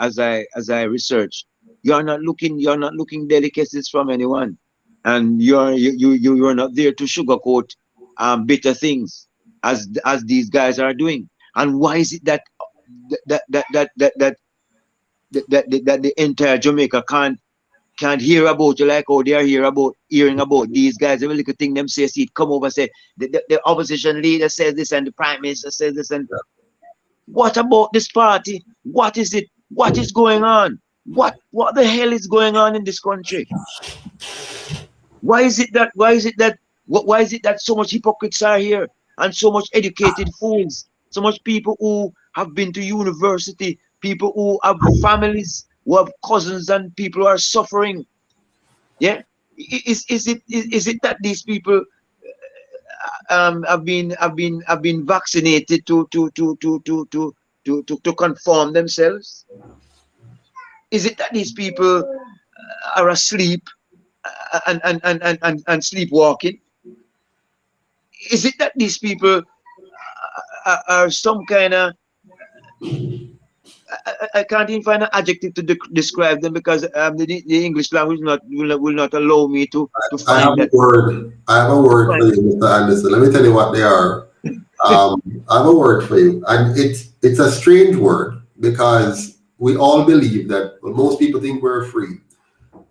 [SPEAKER 4] research, you're not looking delicacies from anyone, and you're not there to sugarcoat bitter things as these guys are doing. And why is it that that that that that that the entire Jamaica can't hear about you like how they are hearing about these guys? Every little thing them say, see it come over, say the opposition leader says this and the prime minister says this, and what about this party? What is it? What is going on? What the hell is going on in this country? Why is it that so much hypocrites are here, and so much educated fools, so much people who have been to university, people who have families, who have cousins, and people who are suffering? Yeah, is it that these people have been vaccinated to conform themselves? Is it that these people are asleep and sleepwalking? Is it that these people are some kind of, I can't even find an adjective to describe them, because the English language will not allow me to
[SPEAKER 3] I have
[SPEAKER 4] find
[SPEAKER 3] a
[SPEAKER 4] that.
[SPEAKER 3] word. I have a word for you, Mr. Anderson. Let me tell you what they are. I have a word for you, and it's a strange word because we all believe that, well, most people think we're free,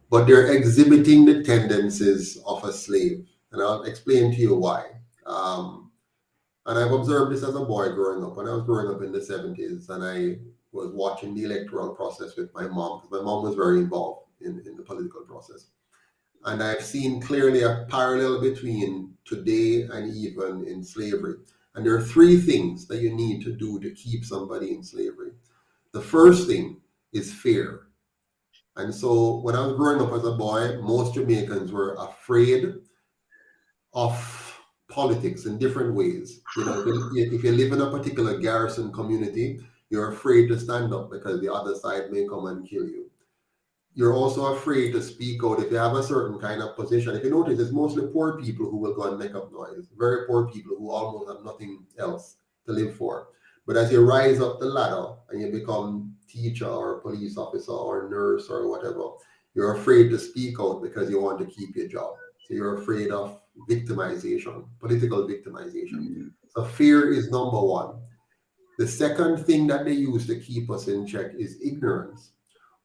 [SPEAKER 3] but they're exhibiting the tendencies of a slave, and I'll explain to you why. Um, and I've observed this as a boy growing up. When I was growing up in the 70s, and I was watching the electoral process with my mom, because my mom was very involved in the political process. And I've seen clearly a parallel between today and even in slavery. And there are three things that you need to do to keep somebody in slavery. The first thing is fear. And so when I was growing up as a boy, most Jamaicans were afraid of politics in different ways. If you live in a particular garrison community, you're afraid to stand up because the other side may come and kill you. You're also afraid to speak out if you have a certain kind of position. If you notice, it's mostly poor people who will go and make up noise, very poor people who almost have nothing else to live for. But as you rise up the ladder and you become teacher or police officer or nurse or whatever, you're afraid to speak out because you want to keep your job. So you're afraid of victimization, political victimization. So fear is number one. The second thing that they use to keep us in check is ignorance.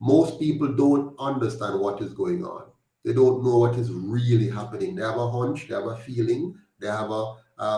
[SPEAKER 3] Most people don't understand what is going on. They don't know what is really happening. They have a hunch, they have a feeling, they have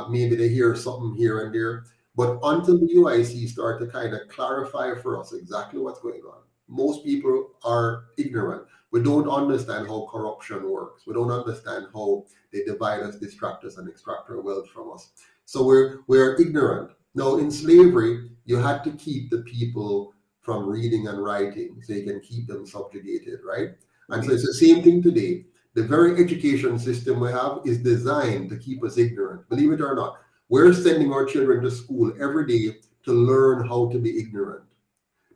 [SPEAKER 3] maybe they hear something here and there. But until the UIC start to kind of clarify for us exactly what's going on, most people are ignorant. We don't understand how corruption works. We don't understand how they divide us, distract us, and extract our wealth from us. So we're ignorant. Now, in slavery, you had to keep the people from reading and writing so you can keep them subjugated, right? And so it's the same thing today. The very education system we have is designed to keep us ignorant. Believe it or not, we're sending our children to school every day to learn how to be ignorant,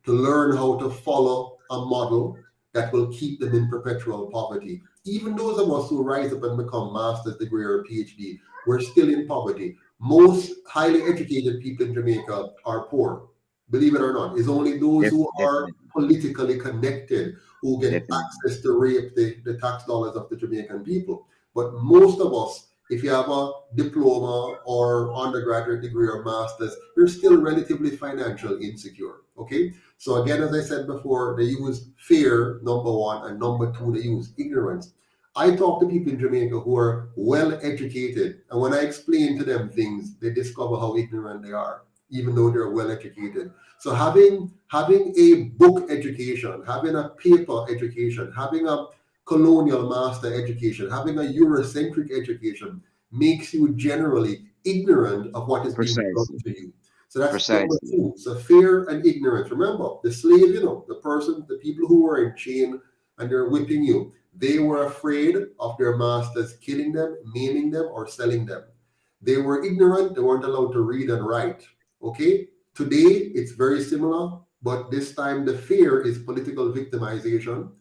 [SPEAKER 3] to learn how to follow a model that will keep them in perpetual poverty. Even those of us who rise up and become master's degree or PhD, we're still in poverty. Most highly educated people in Jamaica are poor. Believe it or not, it's only those who are politically connected who get access to rape the tax dollars of the Jamaican people. But most of us, if you have a diploma or undergraduate degree or master's, you're still relatively financially insecure. Okay? So again, as I said before, they use fear, number one, and number two, they use ignorance. I talk to people in Jamaica who are well educated, and when I explain to them things, they discover how ignorant they are, even though they're well educated. So having a book education, having a paper education, having a colonial master education, having a Eurocentric education makes you generally ignorant of what is being done to you. So that's number two. So fear and ignorance. Remember, the slave, the people who were in chain and they're whipping you, they were afraid of their masters killing them, maiming them, or selling them. They were ignorant. They weren't allowed to read and write. Okay? Today, it's very similar, but this time the fear is political victimization,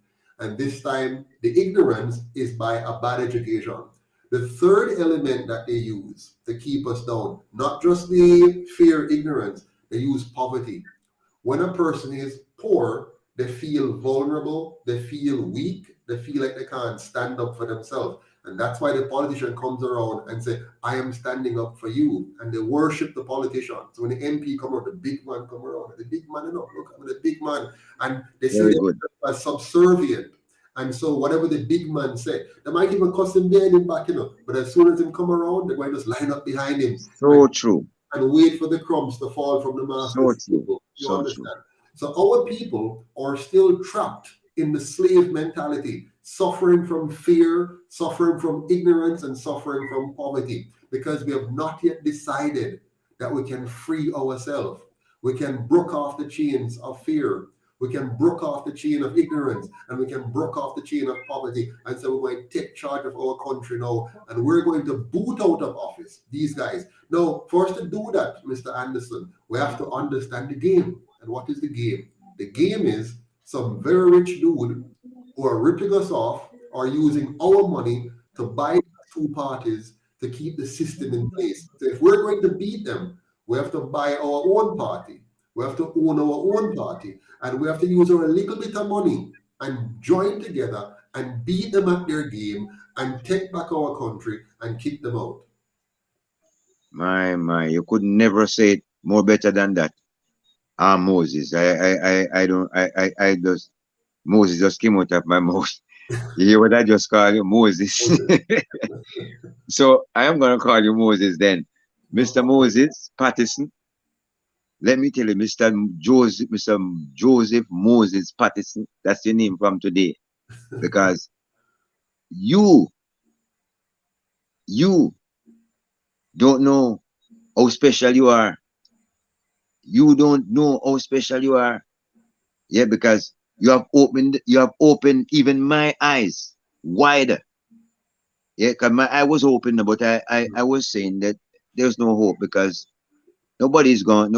[SPEAKER 3] and this time the ignorance is by a bad education. The third element that they use to keep us down, not just the fear, ignorance, they use poverty. When a person is poor, they feel vulnerable, they feel weak, they feel like they can't stand up for themselves. And that's why the politician comes around and say, I am standing up for you. And they worship the politician. So when the MP come around, the big man come around. The big man, look, I'm the big man. And they see
[SPEAKER 4] Very
[SPEAKER 3] them
[SPEAKER 4] good.
[SPEAKER 3] as subservient. And so whatever the big man say, they might even cuss him behind him back, But as soon as him come around, they're going to just line up behind him
[SPEAKER 4] So true.
[SPEAKER 3] and wait for the crumbs to fall from the
[SPEAKER 4] So
[SPEAKER 3] master's
[SPEAKER 4] true.
[SPEAKER 3] table. You
[SPEAKER 4] So true.
[SPEAKER 3] understand? So our people are still trapped in the slave mentality, suffering from fear, suffering from ignorance, and suffering from poverty, because we have not yet decided that we can free ourselves. We can break off the chains of fear. We can break off the chain of ignorance, and we can break off the chain of poverty. And so we're going to take charge of our country now, and we're going to boot out of office these guys. Now, for us to do that, Mr. Anderson, we have to understand the game. And what is the game? The game is some very rich dude who are ripping us off, are using our money to buy two parties to keep the system in place. So if we're going to beat them, we have to buy our own party. We have to own our own party. And we have to use our little bit of money and join together and beat them at their game and take back our country and kick them out.
[SPEAKER 4] My, you could never say it more better than that. Moses. I don't, I just, Moses just came out of my mouth. You hear what I just called you? Moses. So I am going to call you Moses then. Mr. Moses Patterson. Let me tell you, Mr. Joseph Moses Patterson. That's your name from today. Because you don't know how special you are. You don't know how special you are. Yeah, because you have opened even my eyes wider. Yeah, because my eye was open, but I was saying that there's no hope because nobody's going,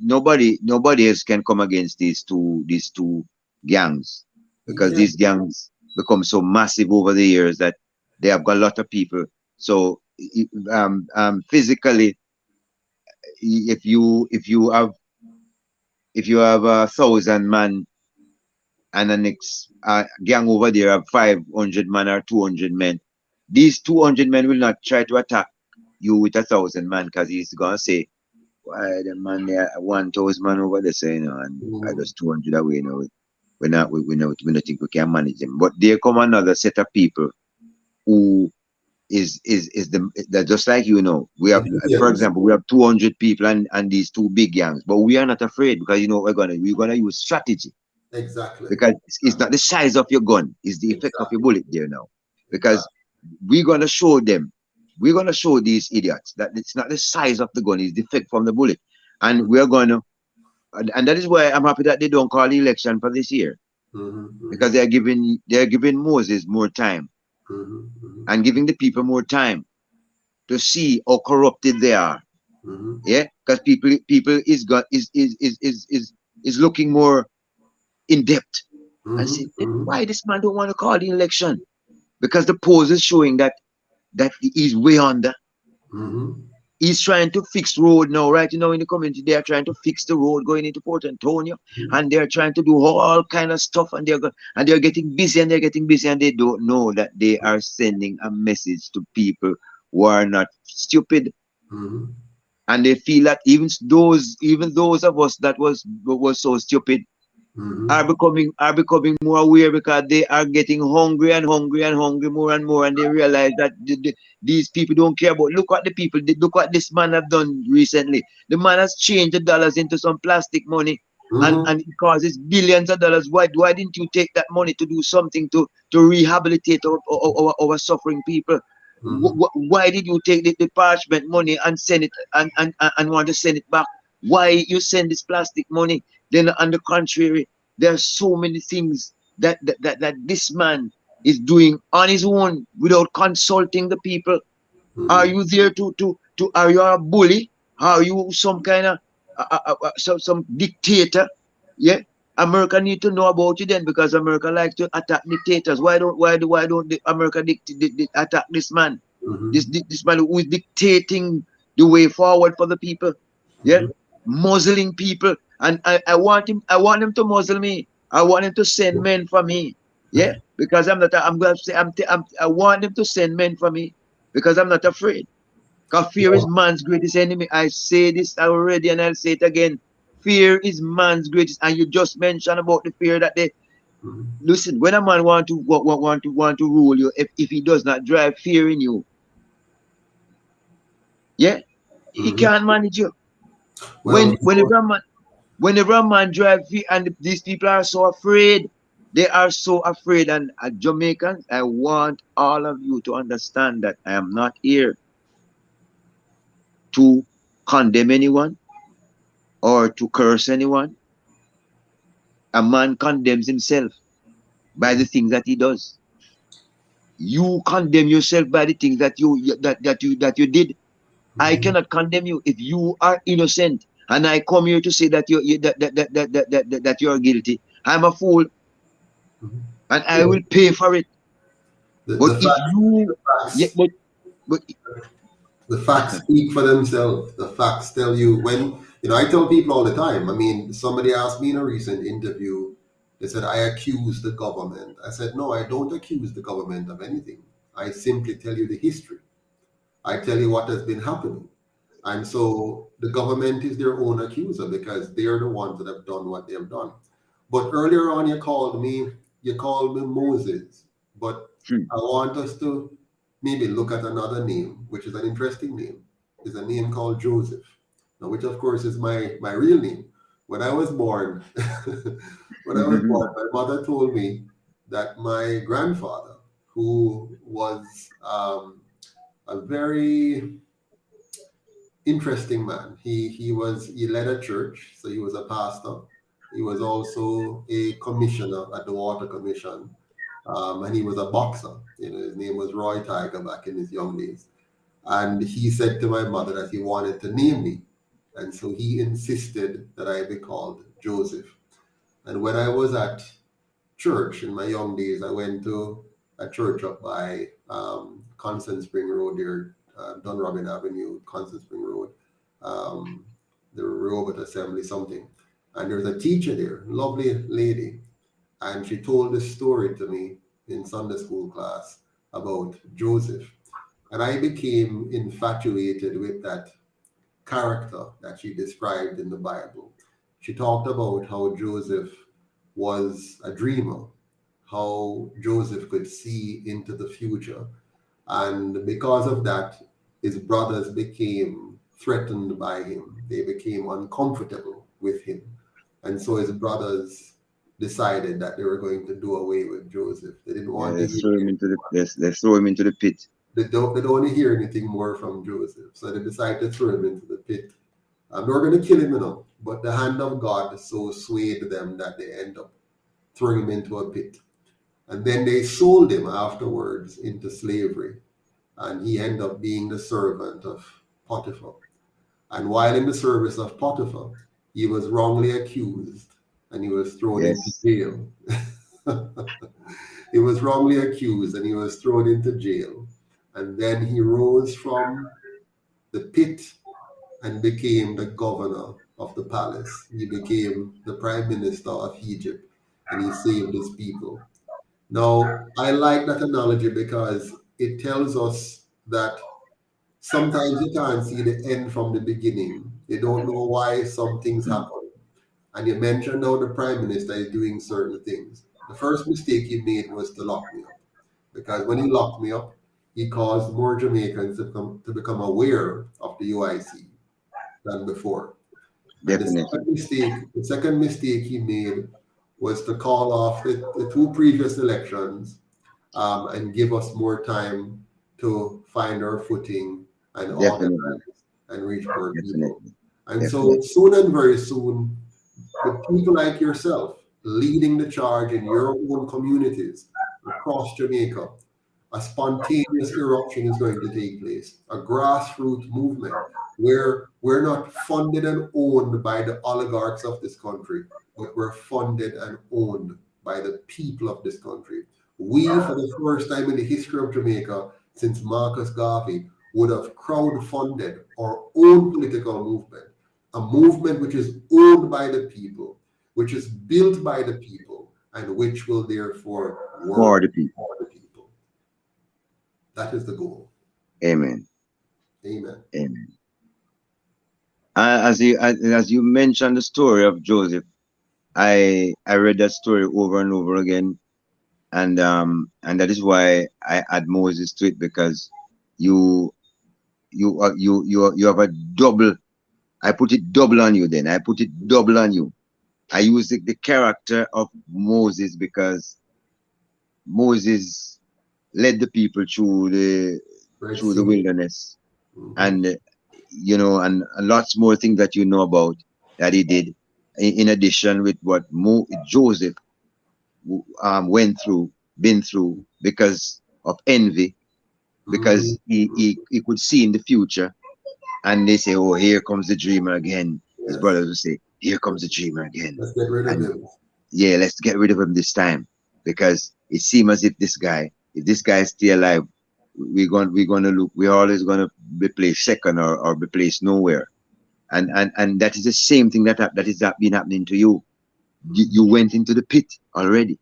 [SPEAKER 4] nobody else can come against these two gangs, because
[SPEAKER 3] Yeah,
[SPEAKER 4] these gangs become so massive over the years that they have got a lot of people. So physically, if you have 1,000 man and the next gang over there have 500 man or 200 men, these 200 men will not try to attack you with 1,000 man, because he's gonna say, why the man there 1,000 man over there, so, and I just 200 away, we don't think we can manage them. But there come another set of people who is just like we have, for example, we have 200 people and these two big gangs, but we are not afraid, because we're gonna use strategy.
[SPEAKER 3] exactly.
[SPEAKER 4] Because it's not the size of your gun, it's the effect of your bullet there now. Because we're gonna show them, we're gonna show these idiots that it's not the size of the gun, it's the effect from the bullet. And we're gonna, and that is why I'm happy that they don't call the election for this year. Because they're giving Moses more time and giving the people more time to see how corrupted they are. Yeah, because people is looking more in depth and say, why this man don't want to call the election? Because the polls is showing that he's way under. He's trying to fix road now, right? In the community, they are trying to fix the road going into Port Antonio, and they're trying to do all kind of stuff, and they're getting busy, and they don't know that they are sending a message to people who are not stupid. And they feel that even those of us that was so stupid are becoming more aware, because they are getting hungry and hungry and hungry more and more, and they realize that these people don't care about. Look what this man have done recently. The man has changed the dollars into some plastic money, and it causes billions of dollars. Why didn't you take that money to do something to rehabilitate our suffering people? Why did you take the parchment money and send it and want to send it back? Why you send this plastic money? Then on the contrary, there are so many things that this man is doing on his own without consulting the people. Are you there to are you a bully? Are you some kind of some dictator? Yeah, America need to know about you then, because America likes to attack dictators. Why don't the America attack this man?
[SPEAKER 3] Mm-hmm.
[SPEAKER 4] This man who is dictating the way forward for the people. Yeah, muzzling people, and I want him to muzzle me. I want him to send men for me. Yeah, because I'm not. I'm going to say I want him to send men for me because I'm not afraid. Because fear
[SPEAKER 3] Yeah.
[SPEAKER 4] is man's greatest enemy. I say this already and I'll say it again. Fear is man's greatest. And you just mentioned about the fear that they
[SPEAKER 3] Mhm.
[SPEAKER 4] listen. When a man want to rule you, if he does not drive fear in you, yeah, he
[SPEAKER 3] Mhm.
[SPEAKER 4] can't manage you.
[SPEAKER 3] Well,
[SPEAKER 4] Whenever a man drive fear, and these people are so afraid, they are so afraid. And Jamaicans, I want all of you to understand that I am not here to condemn anyone or to curse anyone. A man condemns himself by the things that he does. You condemn yourself by the things that you did. I
[SPEAKER 3] Mhm.
[SPEAKER 4] cannot condemn you if you are innocent, and I come here to say that that you are guilty. I'm a fool,
[SPEAKER 3] Mhm.
[SPEAKER 4] and I
[SPEAKER 3] Well,
[SPEAKER 4] will pay for it. But
[SPEAKER 3] the
[SPEAKER 4] if
[SPEAKER 3] facts,
[SPEAKER 4] you,
[SPEAKER 3] the
[SPEAKER 4] yeah,
[SPEAKER 3] facts,
[SPEAKER 4] but
[SPEAKER 3] the facts speak for themselves. The facts tell you when, I tell people all the time. I mean, somebody asked me in a recent interview, they said, I accuse the government. I said, no, I don't accuse the government of anything. I simply tell you the history. I tell you what has been happening. And so the government is their own accuser because they're the ones that have done what they have done. But earlier on, you called me Moses. But
[SPEAKER 4] hmm,
[SPEAKER 3] I want us to maybe look at another name, which is an interesting name. Is a name called Joseph, now, which of course is my real name. When I was born, my mother told me that my grandfather, who was a very interesting man. He led a church, so he was a pastor. He was also a commissioner at the Water Commission, and he was a boxer. His name was Roy Tiger back in his young days. And he said to my mother that he wanted to name me, and so he insisted that I be called Joseph. And when I was at church in my young days, I went to a church up by Constant Spring Road there, Dunrobin Avenue, Constant Spring Road, um, the Rehoboth Assembly, something. And there's a teacher there, lovely lady, and she told this story to me in Sunday school class about Joseph. And I became infatuated with that character that she described in the Bible. She talked about how Joseph was a dreamer, how Joseph could see into the future. And because of that, his brothers became threatened by him. They became uncomfortable with him. And so his brothers decided that they were going to do away with Joseph. They didn't
[SPEAKER 4] yeah,
[SPEAKER 3] want to hear it.
[SPEAKER 4] let's throw him into the pit.
[SPEAKER 3] They don't want to hear anything more from Joseph. So they decided to throw him into the pit. They were going to kill him, but the hand of God so swayed them that they end up throwing him into a pit. And then they sold him afterwards into slavery. And he ended up being the servant of Potiphar. And while in the service of Potiphar, he was wrongly accused and he was thrown into
[SPEAKER 4] Yes,
[SPEAKER 3] jail. He was wrongly accused and he was thrown into jail. And then he rose from the pit and became the governor of the palace. He became the prime minister of Egypt and he saved his people. Now, I like that analogy because it tells us that sometimes you can't see the end from the beginning. You don't know why some things happen. And you mentioned how the prime minister is doing certain things. The first mistake he made was to lock me up. Because when he locked me up, he caused more Jamaicans to become aware of the UIC than before. And the
[SPEAKER 4] definitely.
[SPEAKER 3] second mistake, the second mistake he made was to call off the two previous elections and give us more time to find our footing and
[SPEAKER 4] Definitely.
[SPEAKER 3] organize and reach poor people.
[SPEAKER 4] Definitely.
[SPEAKER 3] And so
[SPEAKER 4] Definitely.
[SPEAKER 3] soon and very soon, with people like yourself leading the charge in your own communities across Jamaica, a spontaneous eruption is going to take place, a grassroots movement where we're not funded and owned by the oligarchs of this country, but we're funded and owned by the people of this country. We, for the first time in the history of Jamaica, since Marcus Garvey would have crowdfunded our own political movement, a movement which is owned by the people, which is built by the people, and which will therefore
[SPEAKER 4] For
[SPEAKER 3] work
[SPEAKER 4] the people.
[SPEAKER 3] for the people. That is the goal.
[SPEAKER 4] Amen.
[SPEAKER 3] Amen.
[SPEAKER 4] Amen. As you mentioned the story of Joseph, I read that story over and over again, and that is why I add Moses to it, because you you have a double. I put it double on you. Then I put it double on you. I use the character of Moses because Moses led the people
[SPEAKER 3] Red
[SPEAKER 4] through the
[SPEAKER 3] Sea.
[SPEAKER 4] wilderness,
[SPEAKER 3] Mhm.
[SPEAKER 4] and and lots more things that you know about that he did. In addition with what Joseph went through, been through because of envy,
[SPEAKER 3] Mhm.
[SPEAKER 4] because he could see in the future, and they say, "Oh, here comes the dreamer again." His
[SPEAKER 3] Yes.
[SPEAKER 4] brothers will say, "Here comes the dreamer again,"
[SPEAKER 3] Let's get rid of
[SPEAKER 4] and
[SPEAKER 3] him.
[SPEAKER 4] yeah, let's get rid of him this time because it seems as if this guy is still alive, we're gonna look, we're always gonna be placed second or be placed nowhere, and that is the same thing that is been happening to you. You went into the pit already,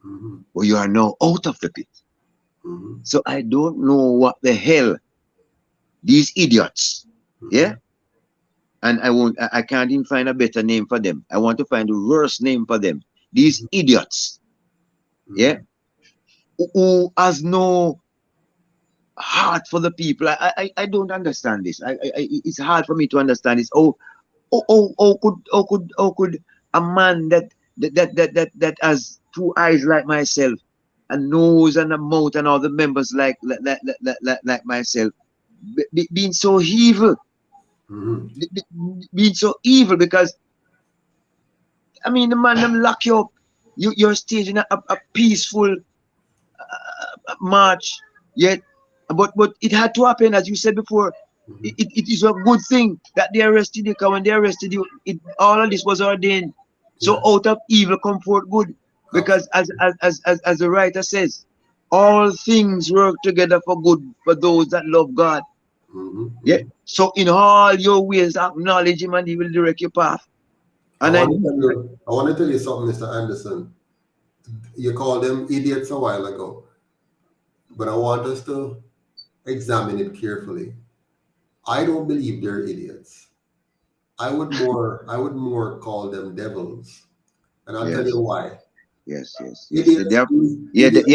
[SPEAKER 3] Mhm.
[SPEAKER 4] but you are now out of the pit.
[SPEAKER 3] Mhm.
[SPEAKER 4] So I don't know what the hell these idiots, yeah,
[SPEAKER 3] Mhm.
[SPEAKER 4] and I can't even find a better name for them. I want to find the worst name for them. These idiots, yeah,
[SPEAKER 3] Mhm.
[SPEAKER 4] who has no heart for the people. I don't understand this. It's hard for me to understand this. How could a man that has two eyes like myself, a nose and a mouth and all the members like myself, being so evil,
[SPEAKER 3] Mhm.
[SPEAKER 4] being so evil, because I mean the man them lock you up. You're staging a peaceful march, yet, but it had to happen, as you said before.
[SPEAKER 3] Mhm.
[SPEAKER 4] It is a good thing that they arrested you, because when they arrested you, all of this was ordained. So
[SPEAKER 3] Yeah.
[SPEAKER 4] out of evil come forth good, because
[SPEAKER 3] Absolutely.
[SPEAKER 4] as the writer says, all things work together for good for those that love God.
[SPEAKER 3] Mhm.
[SPEAKER 4] Yeah.
[SPEAKER 3] Mhm.
[SPEAKER 4] So in all your ways acknowledge him, and he will direct your path.
[SPEAKER 3] I
[SPEAKER 4] And I
[SPEAKER 3] want to tell you. I want to tell you something, Mr. Anderson. You called them idiots a while ago, but I want us to examine it carefully. I don't believe they're idiots. I would more call them devils, and I'll tell you
[SPEAKER 4] yes,
[SPEAKER 3] why.
[SPEAKER 4] yes. They
[SPEAKER 3] Idiots
[SPEAKER 4] have,
[SPEAKER 3] do
[SPEAKER 4] yeah,
[SPEAKER 3] idiots.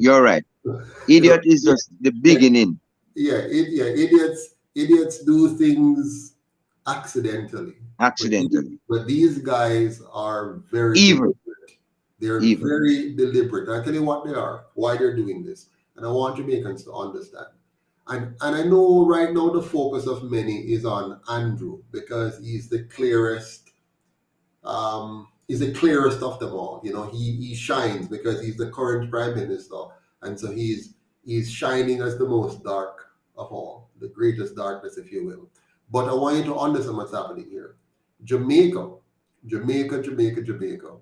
[SPEAKER 4] you're right.
[SPEAKER 3] You know,
[SPEAKER 4] Idiot is just the
[SPEAKER 3] yeah,
[SPEAKER 4] beginning.
[SPEAKER 3] yeah, idiots do things accidentally, but
[SPEAKER 4] Accidentally.
[SPEAKER 3] but these guys are very
[SPEAKER 4] Evil.
[SPEAKER 3] deliberate. They're
[SPEAKER 4] Evil.
[SPEAKER 3] very deliberate. And I tell you what they are, why they're doing this, and I want Jamaicans to understand. And I know right now the focus of many is on Andrew because he's the clearest of them all. You know, he shines because he's the current prime minister, and so he's shining as the most dark of all, the greatest darkness, if you will. But I want you to understand what's happening here. Jamaica, Jamaica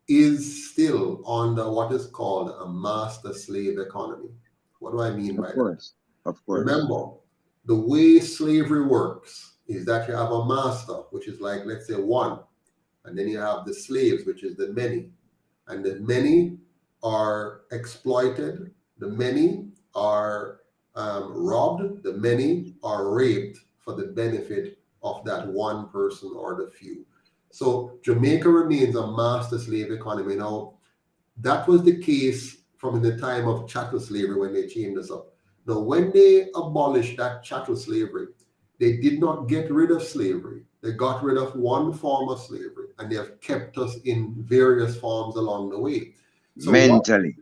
[SPEAKER 3] is still under what is called a master slave economy. What do I mean
[SPEAKER 4] Of
[SPEAKER 3] by that?
[SPEAKER 4] course. Of course.
[SPEAKER 3] Remember, the way slavery works is that you have a master, which is like, let's say, one, and then you have the slaves, which is the many. And the many are exploited, the many are robbed, the many are raped for the benefit of that one person or the few. So Jamaica remains a master slave economy. Now, that was the case from the time of chattel slavery when they chained us up. Now, when they abolished that chattel slavery, they did not get rid of slavery. They got rid of one form of slavery, and they have kept us in various forms along the way. So, what
[SPEAKER 4] Mentally.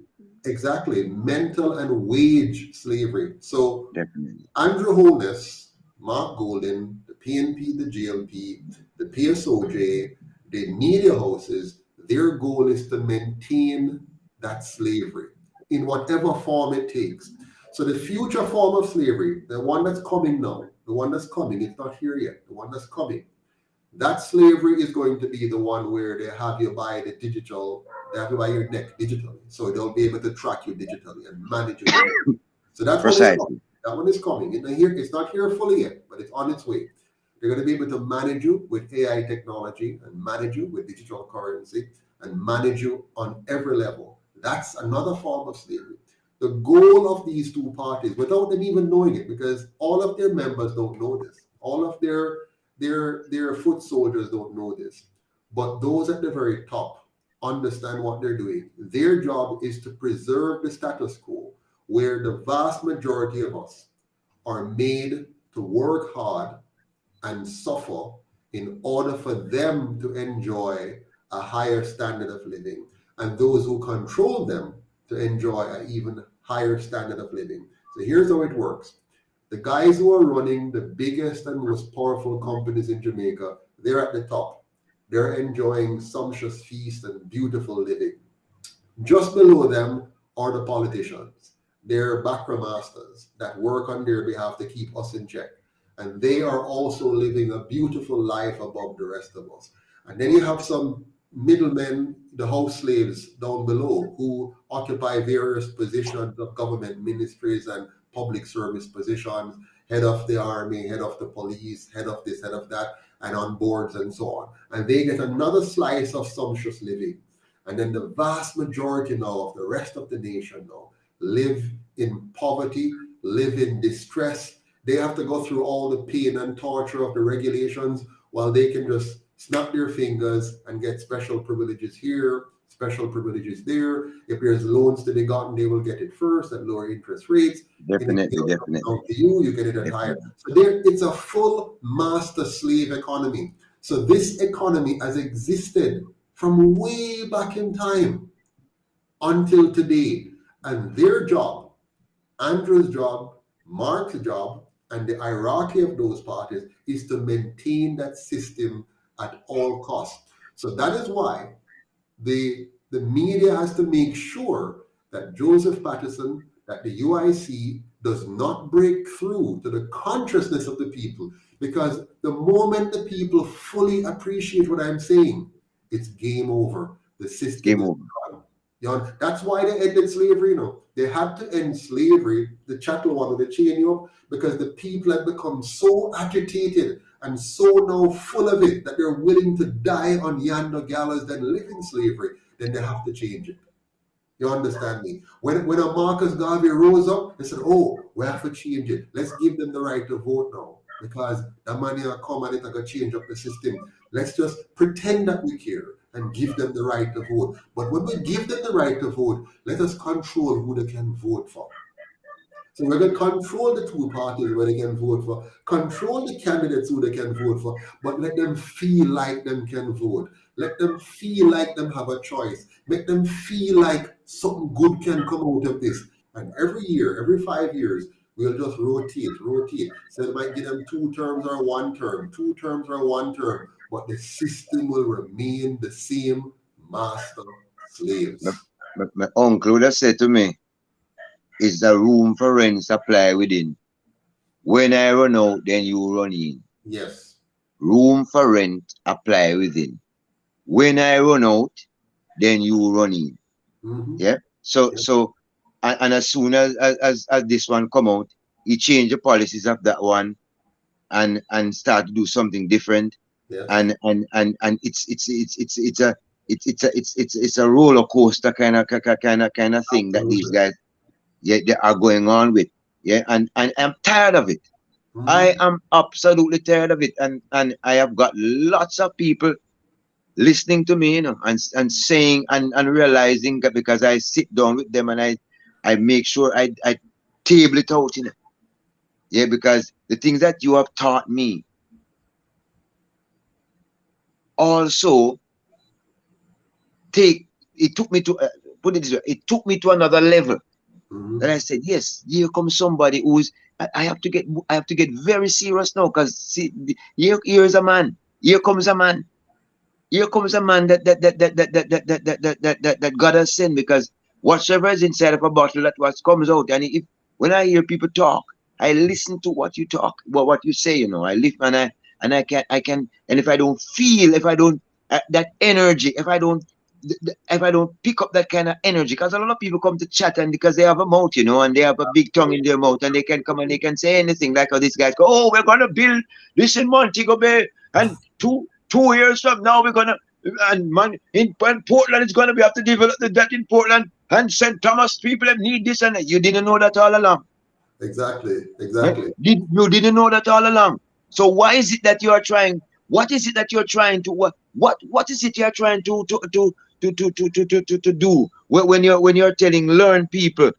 [SPEAKER 3] exactly? Mental and wage slavery. So,
[SPEAKER 4] Definitely.
[SPEAKER 3] Andrew Holness, Mark Golden, the PNP, the GLP, the PSOJ, the media houses, their goal is to maintain that slavery in whatever form it takes. So the future form of slavery, the one that's coming now, the one that's coming, it's not here yet, the one that's coming, That slavery is going to be the one where they have you buy the digital, they have you buy your neck digitally. So they'll be able to track you digitally and manage you digitally. So that one is coming.
[SPEAKER 4] Precisely.
[SPEAKER 3] That one is coming. It's not here fully yet, but it's on its way. They're going to be able to manage you with AI technology and manage you with digital currency and manage you on every level. That's another form of slavery. The goal of these two parties, without them even knowing it, because all of their members don't know this, all of their foot soldiers don't know this, but those at the very top understand what they're doing. Their job is to preserve the status quo, where the vast majority of us are made to work hard and suffer in order for them to enjoy a higher standard of living, and those who control them to enjoy an even higher standard of living. So here's how it works. The guys who are running the biggest and most powerful companies in Jamaica, they're at the top. They're enjoying sumptuous feasts and beautiful living. Just below them are the politicians. They're backroom masters that work on their behalf to keep us in check. And they are also living a beautiful life above the rest of us. And then you have some middlemen, the house slaves down below, who occupy various positions of government ministries and public service positions, head of the army, head of the police, head of this, head of that, and on boards and so on. And they get another slice of sumptuous living. And then the vast majority now of the rest of the nation now live in poverty, live in distress. They have to go through all the pain and torture of the regulations while they can just snap their fingers and get special privileges here, special privileges there. If there's loans to be gotten, they will get it first at lower interest rates.
[SPEAKER 4] Definitely.
[SPEAKER 3] To you get it at higher. So there, it's a full master slave economy. So this economy has existed from way back in time until today. And their job, Andrew's job, Mark's job, and the hierarchy of those parties is to maintain that system at all costs. So that is why the media has to make sure that Joseph Patterson, that the UIC does not break through to the consciousness of the people, because the moment the people fully appreciate what I'm saying, it's game over. The system
[SPEAKER 4] Game
[SPEAKER 3] is
[SPEAKER 4] over.
[SPEAKER 3] gone. You know, that's why they ended slavery. You know, they had to end slavery, the chattel one, they chain you up, because the people had become so agitated and so now full of it that they're willing to die on yonder gallows than live in slavery. Then they have to change it. You understand me? When a Marcus Garvey rose up, they said, "Oh, we have to change it. Let's give them the right to vote now, because the money will come and it's going to change up the system. Let's just pretend that we care and give them the right to vote. But when we give them the right to vote, let us control who they can vote for." So we're going to control the two parties where they can vote for, control the candidates who they can vote for, but let them feel like them can vote. Let them feel like them have a choice. Make them feel like something good can come out of this. And every year, every 5 years, we'll just rotate. So they might give them 2 terms or 1 term, 2 terms or 1 term, but the system will remain the same, master slaves.
[SPEAKER 4] My uncle would have said to me, "Is the room for rent supply within? When I run out, then you run in."
[SPEAKER 3] Yes.
[SPEAKER 4] Room for rent apply within. When I run out, then you run in.
[SPEAKER 3] Mm-hmm.
[SPEAKER 4] Yeah. So
[SPEAKER 3] Yep.
[SPEAKER 4] so and as soon as this one come out, he change the policies of that one and start to do something different.
[SPEAKER 3] Yes.
[SPEAKER 4] And it's a roller coaster kind of thing that these
[SPEAKER 3] Absolutely.
[SPEAKER 4] guys, yeah, they are going on with. Yeah, and I'm tired of it.
[SPEAKER 3] Mhm.
[SPEAKER 4] I am absolutely tired of it, and I have got lots of people listening to me, you know, and saying and realizing that, because I sit down with them and I make sure I table it out, you know. Yeah, because the things that you have taught me also it took me to put it this way, it took me to another level.
[SPEAKER 3] Mhm.
[SPEAKER 4] Then I said, yes, here comes somebody who's I have to get very serious now, because see, here is a man. Here comes a man. Here comes a man that God has sent, because whatsoever is inside of a bottle, that what comes out. And when I hear people talk, I listen to what you talk, what you say, you know. I and I can, and if I don't feel, if I don't that energy, if I don't pick up that kind of energy, because a lot of people come to chat and because they have a mouth, you know, and they have a big tongue in their mouth, and they can come and they can say anything, like how these guys go, oh, we're gonna build this in Montego Bay, and two years from now we're gonna, and man, in Portland it's gonna be have to develop that in Portland, and St. Thomas people need this, and you didn't know that all along.
[SPEAKER 3] Exactly.
[SPEAKER 4] You didn't know that all along. So why is it that you are trying? What is it that you're trying to what is it you're trying to do when you're telling learn people,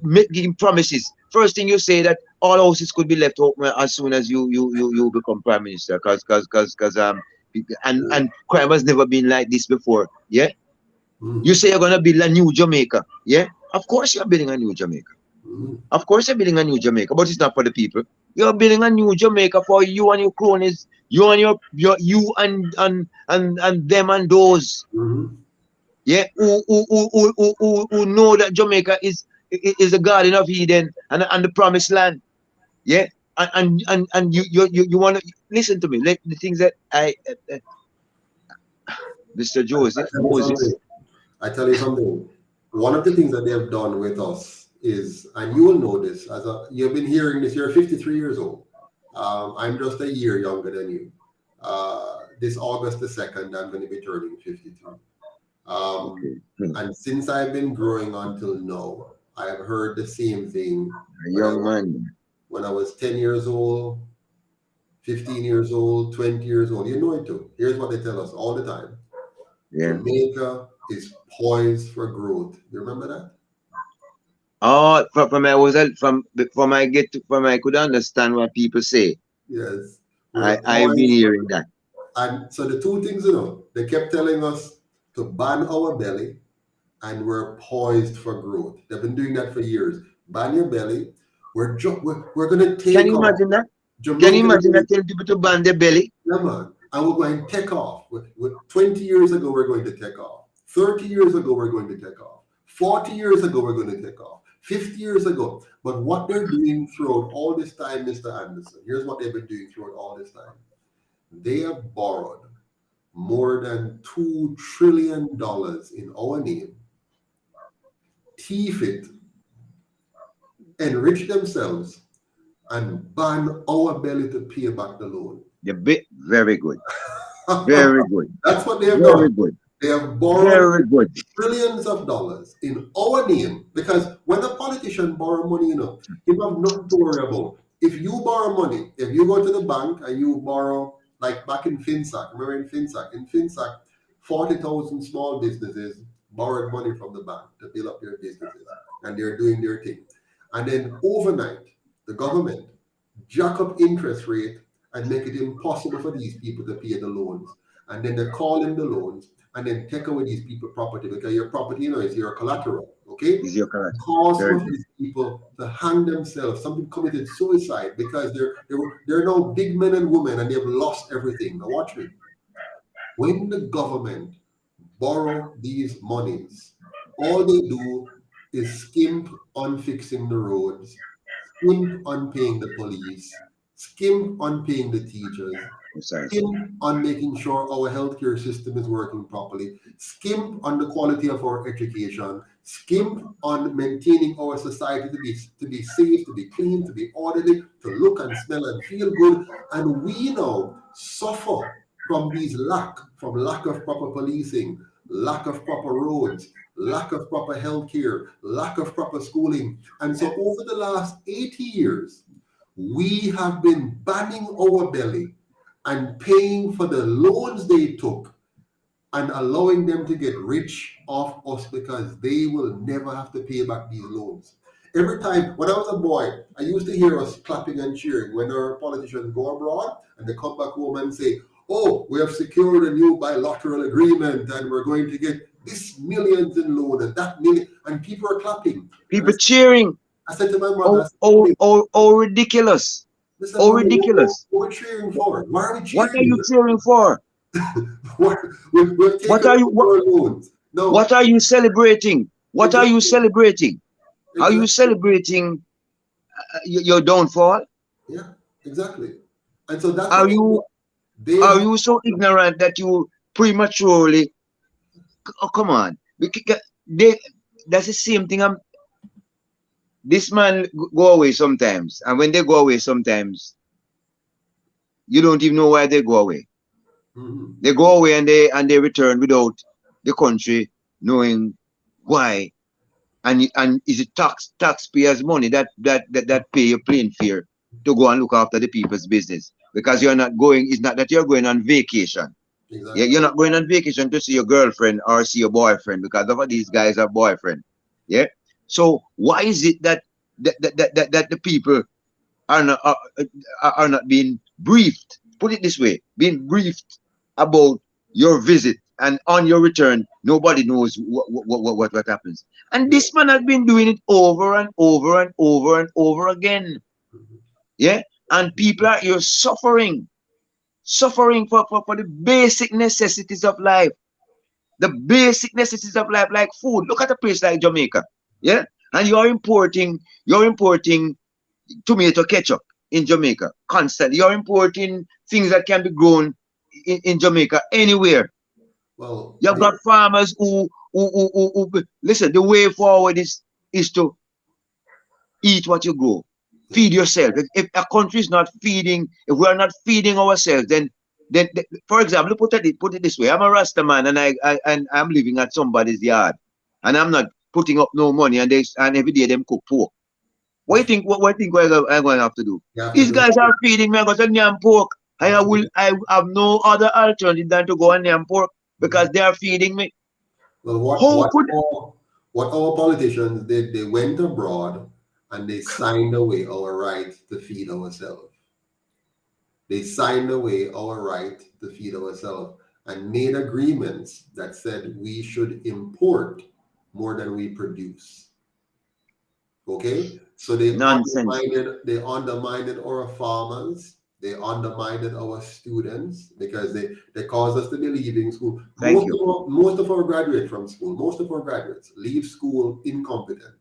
[SPEAKER 4] making promises? First thing you say that all houses could be left open as soon as you become prime minister, and crime has never been like this before. Yeah, you say you're gonna build a new Jamaica. Yeah, of course you're building a new Jamaica. Of course you're building a new Jamaica, but it's not for the people. You're building a new Jamaica for you and your cronies, you and you and them and those. Yeah, who know that Jamaica is the Garden of Eden and the Promised Land. Yeah, and you want to listen to me. Like the things that Mr. Joseph Moses.
[SPEAKER 3] I tell you something. One of the things that they have done with us is, and you will know this, you've been hearing this, you're 53 years old. I'm just a year younger than you. This August the 2nd, I'm going to be turning 53. And since I've been growing until now, I've heard the same thing.
[SPEAKER 4] Young man.
[SPEAKER 3] When I was 10 years old, 15 years old, 20 years old, you know it too. Here's what they tell us all the time.
[SPEAKER 4] Yeah.
[SPEAKER 3] Jamaica is poised for growth. You remember that?
[SPEAKER 4] Oh, from I could understand what people say.
[SPEAKER 3] Yes.
[SPEAKER 4] I've been hearing that.
[SPEAKER 3] And so the two things, you know, they kept telling us to ban our belly and we're poised for growth. They've been doing that for years. Ban your belly. We're going to take off.
[SPEAKER 4] Can you imagine that?
[SPEAKER 3] Jamaica,
[SPEAKER 4] can you imagine that telling people to ban their belly?
[SPEAKER 3] Yeah, man. And we're going to take off. 20 years ago, we're going to take off. 30 years ago, we're going to take off. 40 years ago, we're going to take off. 50 years ago. But what they're doing throughout all this time, Mr. Anderson, here's what they've been doing throughout all this time. They have borrowed more than $2 trillion in our name, thief it, enrich themselves, and ban our belly to pay back the loan.
[SPEAKER 4] Very good. Very good.
[SPEAKER 3] That's what they have
[SPEAKER 4] very
[SPEAKER 3] done.
[SPEAKER 4] Good.
[SPEAKER 3] They have borrowed trillions of dollars in our name, because when a politician borrow money, you know, you have nothing to worry about. If you borrow money, if you go to the bank and you borrow, like back in FinSac, remember in FinSac, 40,000 small businesses borrowed money from the bank to build up their businesses, and they're doing their thing. And then overnight, the government jack up interest rate and make it impossible for these people to pay the loans. And then they call in the loans and then take away these people's property, because your property, you know, is your collateral, okay?
[SPEAKER 4] Is your collateral.
[SPEAKER 3] Cause some of these people to hang themselves. Some people committed suicide because they're now big men and women and they've lost everything. Now watch me. When the government borrow these monies, all they do is skimp on fixing the roads, skimp on paying the police, skimp on paying the teachers, skimp on making sure our healthcare system is working properly, skimp on the quality of our education, skimp on maintaining our society to be safe, to be clean, to be orderly, to look and smell and feel good. And we now suffer from lack of proper policing, lack of proper roads, lack of proper healthcare, lack of proper schooling. And so over the last 80 years, we have been banning our belly and paying for the loans they took and allowing them to get rich off us, because they will never have to pay back these loans. Every time, when I was a boy, I used to hear us clapping and cheering when our politicians go abroad and they come back home and say, oh, we have secured a new bilateral agreement and we're going to get this millions in loan and that million, and people are clapping.
[SPEAKER 4] People cheering.
[SPEAKER 3] I said to my mother,
[SPEAKER 4] ridiculous.
[SPEAKER 3] Oh,
[SPEAKER 4] ridiculous.
[SPEAKER 3] What are we cheering for? Why are we cheering?
[SPEAKER 4] What are you cheering for? What are you celebrating? What are you celebrating? Exactly. Are you celebrating your downfall?
[SPEAKER 3] Yeah, exactly. And so that's They
[SPEAKER 4] Are
[SPEAKER 3] have,
[SPEAKER 4] you so ignorant that you prematurely? Oh, come on. They, that's the same thing. This man go away sometimes, and when they go away sometimes, you don't even know why they go away.
[SPEAKER 3] Mhm.
[SPEAKER 4] They go away and they return without the country knowing why. And is it taxpayers' money that pay your plane fare to go and look after the people's business? Because you're not going. It's not that you're going on vacation. Yeah,
[SPEAKER 3] Exactly.
[SPEAKER 4] you're not going on vacation to see your girlfriend or see your boyfriend because of these guys are boyfriend. Yeah. So why is it that the people are not are not being briefed? Put it this way: being briefed about your visit, and on your return, nobody knows what happens. And
[SPEAKER 3] Yeah.
[SPEAKER 4] this man has been doing it over and over and over and over again.
[SPEAKER 3] Mhm.
[SPEAKER 4] Yeah, and people are here suffering for the basic necessities of life. The basic necessities of life, like food. Look at a place like Jamaica. Yeah, and you're importing tomato ketchup in Jamaica constantly. You're importing things that can be grown in Jamaica anywhere.
[SPEAKER 3] Well,
[SPEAKER 4] You've got farmers who listen. The way forward is to eat what you grow,
[SPEAKER 3] yeah.
[SPEAKER 4] feed yourself. If a country is not feeding, if we are not feeding ourselves, then for example, put it this way: I'm a Rasta man, and I'm living at somebody's yard, and I'm not putting up no money, and every day them cook pork. What you think I'm going to have to do?
[SPEAKER 3] You have to
[SPEAKER 4] These
[SPEAKER 3] do
[SPEAKER 4] guys are feeding me. I got to yam pork.
[SPEAKER 3] absolutely.
[SPEAKER 4] I have no other alternative than to go and yam pork because they are feeding me.
[SPEAKER 3] Well, what
[SPEAKER 4] How
[SPEAKER 3] what
[SPEAKER 4] could
[SPEAKER 3] our, what our politicians did, they went abroad and they signed away our right to feed ourselves. They signed away our right to feed ourselves and made agreements that said we should import more than we produce. Okay, so
[SPEAKER 4] nonsense?
[SPEAKER 3] they undermined our farmers. They undermined our students because they caused us to be leaving school.
[SPEAKER 4] Thank you.
[SPEAKER 3] Most of our graduates from school, most of our graduates leave school incompetent.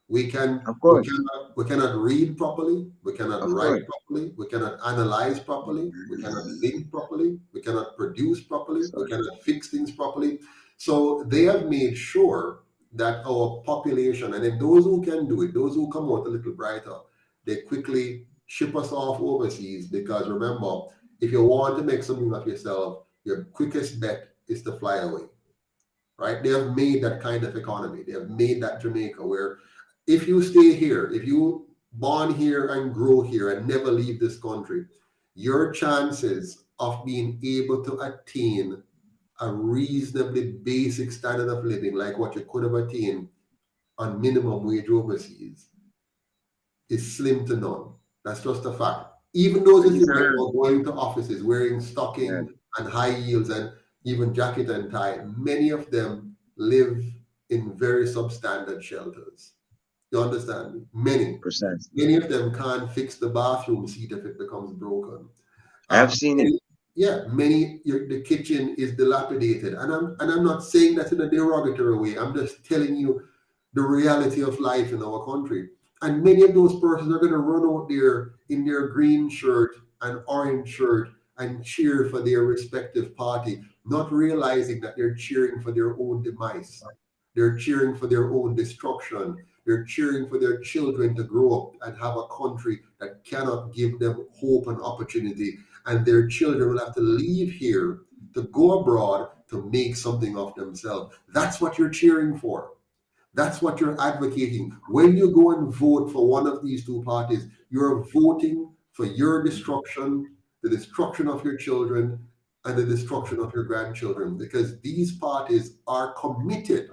[SPEAKER 4] Of course,
[SPEAKER 3] We cannot read properly, we cannot
[SPEAKER 4] of
[SPEAKER 3] write
[SPEAKER 4] course.
[SPEAKER 3] properly, we cannot analyze properly, we cannot link properly, we cannot produce properly, we cannot fix things properly. So they have made sure that our population, and then those who can do it, those who come out a little brighter, they quickly ship us off overseas because remember, if you want to make something of yourself, your quickest bet is to fly away. Right? They have made that kind of economy. They have made that Jamaica where if you stay here, if you born here and grow here and never leave this country, your chances of being able to attain a reasonably basic standard of living like what you could have attained on minimum wage overseas is slim to none. That's just a fact. Even those who think about going to offices wearing
[SPEAKER 4] Yeah,
[SPEAKER 3] stocking and high heels and even jacket and tie, many of them live in very substandard shelters. You understand me? Many.
[SPEAKER 4] precisely.
[SPEAKER 3] Many of them can't fix the bathroom seat if it becomes broken.
[SPEAKER 4] I have seen it.
[SPEAKER 3] Many, yeah, the kitchen is dilapidated, and I'm not saying that in a derogatory way. I'm just telling you the reality of life in our country. And many of those persons are going to run out there in their green shirt and orange shirt and cheer for their respective party, not realizing that they're cheering for their own demise. They're cheering for their own destruction. They're cheering for their children to grow up and have a country that cannot give them hope and opportunity. And their children will have to leave here to go abroad to make something of themselves. That's what you're cheering for. That's what you're advocating. When you go and vote for one of these two parties, you're voting for your destruction, the destruction of your children, and the destruction of your grandchildren, because these parties are committed,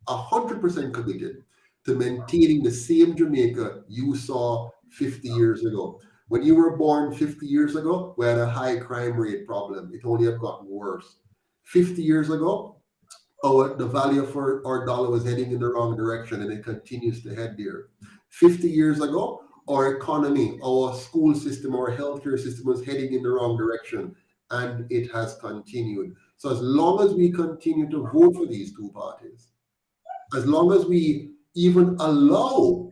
[SPEAKER 3] 100% committed to maintaining the same Jamaica you saw 50 years ago. When you were born 50 years ago, we had a high crime rate problem. It only had gotten worse. 50 years ago, the value of our dollar was heading in the wrong direction and it continues to head there. 50 years ago, our economy, our school system, our healthcare system was heading in the wrong direction and it has continued. So as long as we continue to vote for these two parties, as long as we even allow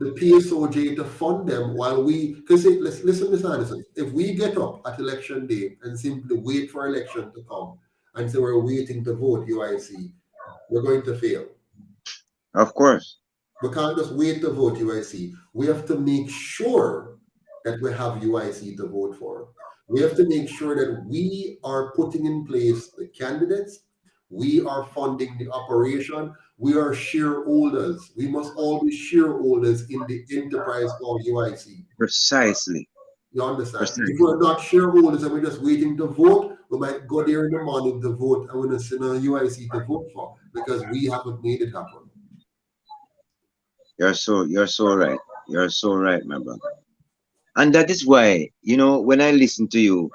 [SPEAKER 3] the PSOJ to fund them while we, because listen, Mr. Anderson, if we get up at election day and simply wait for election to come and say we're waiting to vote UIC, we're going to fail.
[SPEAKER 4] Of course.
[SPEAKER 3] We can't just wait to vote UIC. We have to make sure that we have UIC to vote for. We have to make sure that we are putting in place the candidates. We are funding the operation. We are shareholders. We must all be shareholders in the enterprise called UIC.
[SPEAKER 4] Precisely.
[SPEAKER 3] You understand?
[SPEAKER 4] Precisely.
[SPEAKER 3] If we're not shareholders and we're just waiting to vote, we might go there in the morning to vote and we're going to send a UIC to vote for because we haven't made it happen.
[SPEAKER 4] You're so right. You're so right, my brother. And that is why, you know, when I listen to you,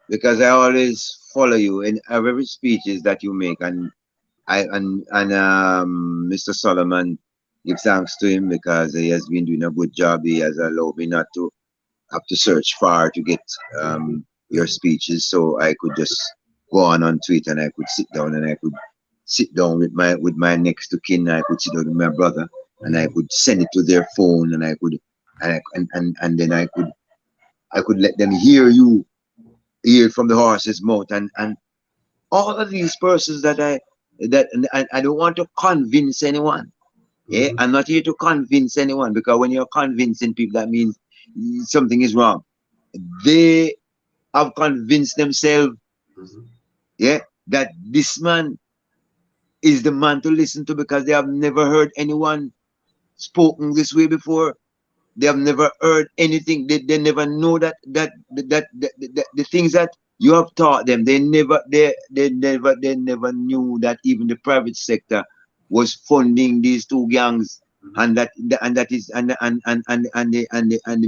[SPEAKER 4] because I always follow you in every speeches that you make, and Mr. Solomon, give thanks to him because he has been doing a good job. He has allowed me not to have to search far to get your speeches, so I could just go on Twitter and I could sit down and I could sit down with my next to kin. I could sit down with my brother and I could send it to their phone and I could and then I could let them hear it from the horse's mouth, and all of these persons that I don't want to convince anyone. Yeah, I'm not here to convince anyone, because when you're convincing people, that means something is wrong. They have convinced themselves, yeah, that this man is the man to listen to, because they have never heard anyone spoken this way before. They have never heard anything. They never know that the things that you have taught them. They never knew that even the private sector was funding these two gangs, and the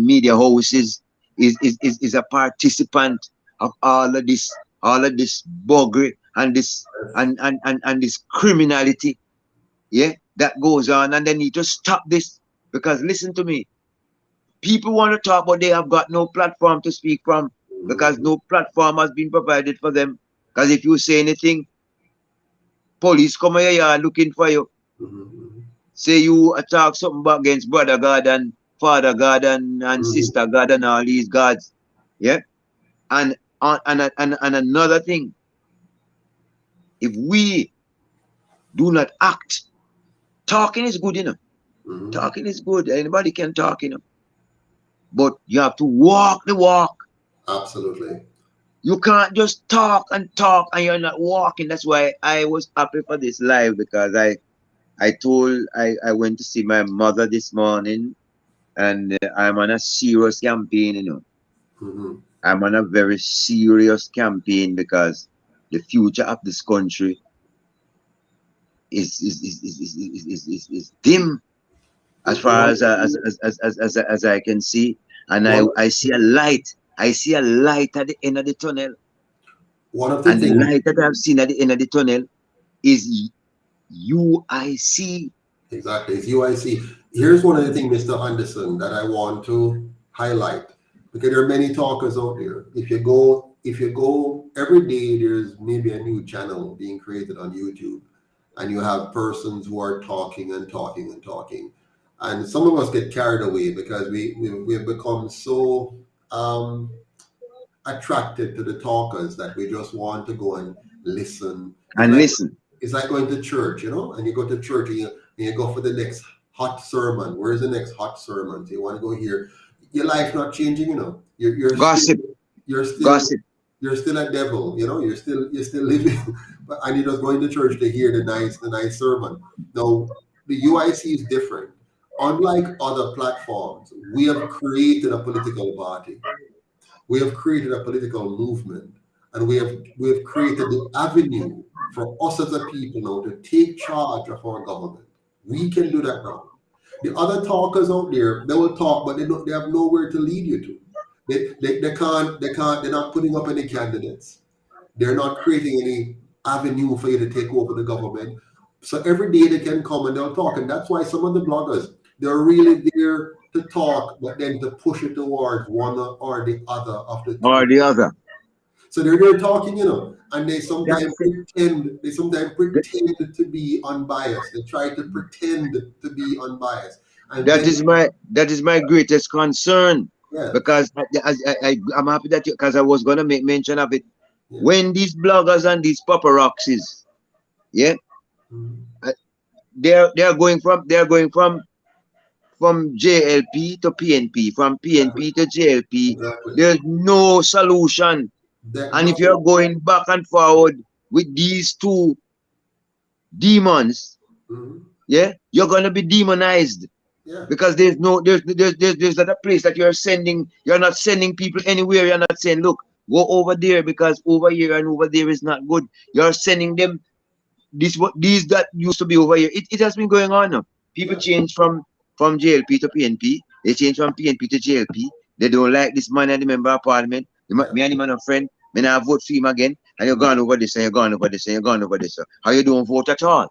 [SPEAKER 4] media houses is a participant of all of this buggery and this criminality, yeah, that goes on. And they need to stop this, because listen to me, people want to talk, but they have got no platform to speak from, because no platform has been provided for them. Because if you say anything, police come here, you are looking for you. Say you attack something back against brother God and father God and sister God and all these gods, yeah. And another thing, if we do not act, talking is good enough. Talking is good. Anybody can talk, you know. But you have to walk the walk.
[SPEAKER 3] Absolutely.
[SPEAKER 4] You can't just talk and you're not walking. That's why I was happy for this live, because I went to see my mother this morning, and I'm on a serious campaign, you know. I'm on a very serious campaign, because the future of this country is dim, as far as I can see, and I see a light. I see a light at the end of the tunnel. And the light that I've seen at the end of the tunnel is UIC.
[SPEAKER 3] Exactly, it's UIC. Here's one of the things, Mr. Anderson, that I want to highlight, because there are many talkers out there. If you go every day, there's maybe a new channel being created on YouTube, and you have persons who are talking and talking and talking. And some of us get carried away because we've become so attracted to the talkers that we just want to go and listen. It's like going to church, you know, and you go to church and you go for the next hot sermon. Where's the next hot sermon? So you want to go here. Your life not changing, you know. You're
[SPEAKER 4] gossip.
[SPEAKER 3] Gossip. You're still a devil, you know. You're still living, and you're just going to church to hear the nice sermon. Now, the UIC is different. Unlike other platforms, we have created a political party. We have created a political movement, and we have created the avenue for us as a people now to take charge of our government. We can do that now. The other talkers out there, they will talk, but they have nowhere to lead you to. They're not putting up any candidates. They're not creating any avenue for you to take over the government. So every day they can come and they'll talk. And that's why some of the bloggers, they're really there to talk, but then to push it towards one or the other of the two.
[SPEAKER 4] Or the other.
[SPEAKER 3] So they're there talking, you know, and they sometimes pretend to be unbiased. They try to pretend to be unbiased. And
[SPEAKER 4] That
[SPEAKER 3] then,
[SPEAKER 4] is my greatest concern,
[SPEAKER 3] yeah,
[SPEAKER 4] because I'm happy that because I was gonna make mention of it
[SPEAKER 3] yeah.
[SPEAKER 4] when these bloggers and these paparazzis, yeah,
[SPEAKER 3] Mhm.
[SPEAKER 4] uh, they're going from JLP to PNP, from
[SPEAKER 3] Exactly.
[SPEAKER 4] PNP to JLP.
[SPEAKER 3] Exactly.
[SPEAKER 4] There's no solution,
[SPEAKER 3] That
[SPEAKER 4] and
[SPEAKER 3] no,
[SPEAKER 4] if you're going back and forward with these two demons,
[SPEAKER 3] mhm.
[SPEAKER 4] yeah, you're gonna be demonized.
[SPEAKER 3] Yeah,
[SPEAKER 4] Because there's not a place that you're not sending people anywhere. You're not saying, look, go over there because over here and over there is not good. You're sending them these that used to be over here. It has been going on now. People
[SPEAKER 3] yeah,
[SPEAKER 4] change from JLP to PNP. They change from PNP to JLP. They don't like this man and the member of parliament.
[SPEAKER 3] yeah.
[SPEAKER 4] Me and him and a friend. Me now vote for him again. And you're
[SPEAKER 3] Mhm.
[SPEAKER 4] gone over this and you're gone over this and you're gone over this. How you don't vote at all?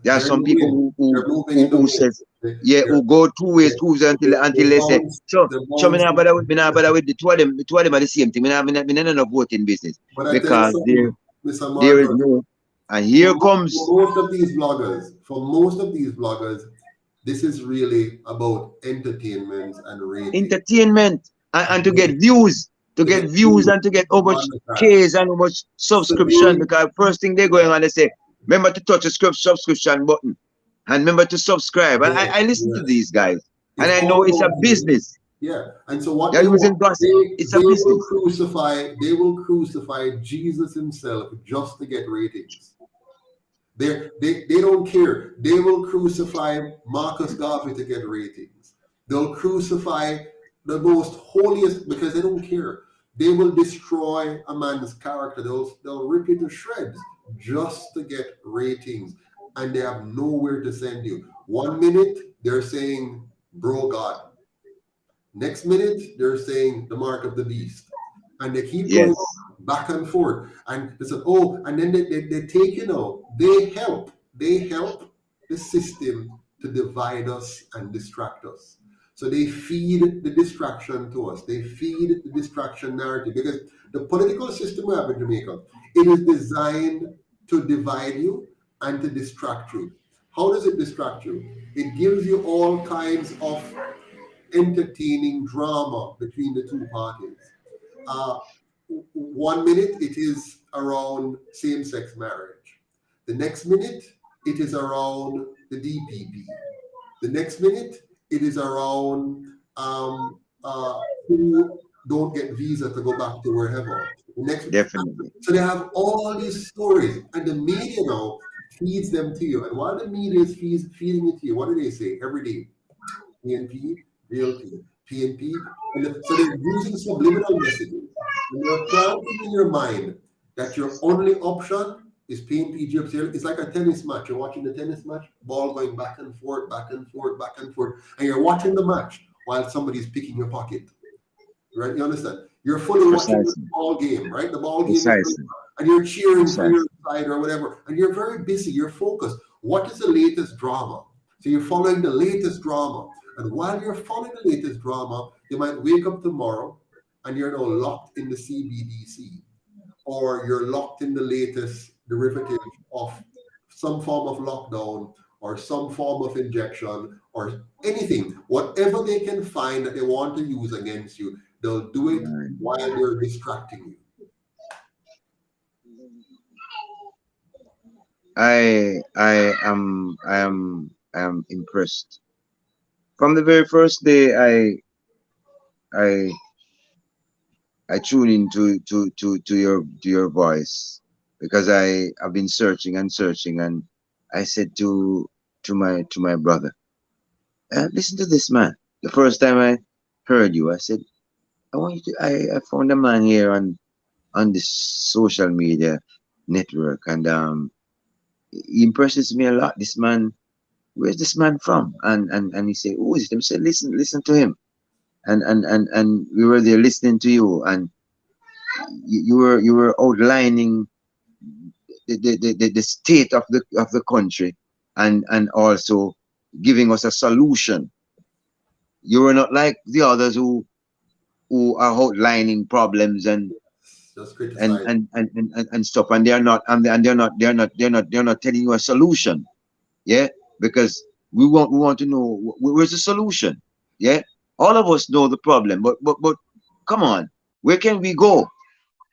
[SPEAKER 4] There are
[SPEAKER 3] They're
[SPEAKER 4] some people
[SPEAKER 3] moving. They're moving in the
[SPEAKER 4] who
[SPEAKER 3] wind.
[SPEAKER 4] says, yeah,
[SPEAKER 3] They're
[SPEAKER 4] who go
[SPEAKER 3] they,
[SPEAKER 4] two ways until
[SPEAKER 3] they
[SPEAKER 4] they say,
[SPEAKER 3] bounce.
[SPEAKER 4] so
[SPEAKER 3] They're
[SPEAKER 4] so
[SPEAKER 3] bouncing.
[SPEAKER 4] me not bother with the two of them are the same thing. Me not no voting business
[SPEAKER 3] But I tell you
[SPEAKER 4] because
[SPEAKER 3] something, Mr.
[SPEAKER 4] there is
[SPEAKER 3] Marcus,
[SPEAKER 4] no, and
[SPEAKER 3] for
[SPEAKER 4] here
[SPEAKER 3] for
[SPEAKER 4] comes
[SPEAKER 3] most of these bloggers, this is really about entertainment and rating.
[SPEAKER 4] entertainment and to
[SPEAKER 3] To get
[SPEAKER 4] get views
[SPEAKER 3] views
[SPEAKER 4] and to get how
[SPEAKER 3] on
[SPEAKER 4] much
[SPEAKER 3] the track.
[SPEAKER 4] K's and how much
[SPEAKER 3] So
[SPEAKER 4] subscription, because first thing they're going on they say, remember to touch the subscription button and remember to subscribe. And
[SPEAKER 3] yes,
[SPEAKER 4] I listen to
[SPEAKER 3] yes.
[SPEAKER 4] these guys and
[SPEAKER 3] It's
[SPEAKER 4] I know
[SPEAKER 3] all
[SPEAKER 4] it's a
[SPEAKER 3] about views.
[SPEAKER 4] business.
[SPEAKER 3] Yeah. And so what
[SPEAKER 4] They're
[SPEAKER 3] they
[SPEAKER 4] using
[SPEAKER 3] want,
[SPEAKER 4] gossip. It's a business.
[SPEAKER 3] they will crucify Jesus himself just to get ratings. They don't care. They will crucify Marcus Garvey to get ratings. They'll crucify the most holiest because they don't care. They will destroy a man's character. They'll rip it to shreds just to get ratings. And they have nowhere to send you. 1 minute they're saying bro God. Next minute they're saying the mark of the beast. And they keep going
[SPEAKER 4] Yes,
[SPEAKER 3] back and forth. And they say, oh, and then they take, they help the system to divide us and distract us. So they feed the distraction to us. They feed the distraction narrative because the political system we have in Jamaica, it is designed to divide you and to distract you. How does it distract you? It gives you all kinds of entertaining drama between the two parties. Uh, 1 minute it is around same-sex marriage. The next minute it is around the DPP. The next minute it is around who don't get visa to go back to wherever. The next,
[SPEAKER 4] definitely.
[SPEAKER 3] so they have all these stories, and the media now feeds them to you. And while the media is feeding it to you, what do they say every day? PNP, GLP, PNP. So they're using subliminal messages. And they're planting in your mind that your only option is PNP, GLP. It's like a tennis match. You're watching the tennis match, ball going back and forth, back and forth, back and forth. And you're watching the match while somebody's picking your pocket. Right? You understand? You're fully watching the
[SPEAKER 4] Precisely.
[SPEAKER 3] ball game, right? The ball game is going
[SPEAKER 4] Precisely.
[SPEAKER 3] on, and you're cheering for your
[SPEAKER 4] Precisely.
[SPEAKER 3] side or whatever. And you're very busy, you're focused. What is the latest drama? So you're following the latest drama. And while you're following the latest drama, you might wake up tomorrow and you're now locked in the CBDC, or you're locked in the latest derivative of some form of lockdown or some form of injection or anything, whatever they can find that they want to use against you, they'll do it while they're distracting you.
[SPEAKER 4] I am impressed. From the very first day I I tune into to your voice, because I have been searching and searching, and I said to my brother, listen to this man. The first time I heard you, I said, I want you to I found a man here on this social media network, and he impresses me a lot. This man, where's this man from? And he said, who is it? I said, listen to him. And we were there listening to you, and you were outlining the state of the country, and also giving us a solution. You were not like the others who are outlining problems
[SPEAKER 3] Just criticize.
[SPEAKER 4] and stuff, and they're not telling you a solution. Yeah, because We want to know where's the solution. Yeah, all of us know the problem, but come on, where can we go?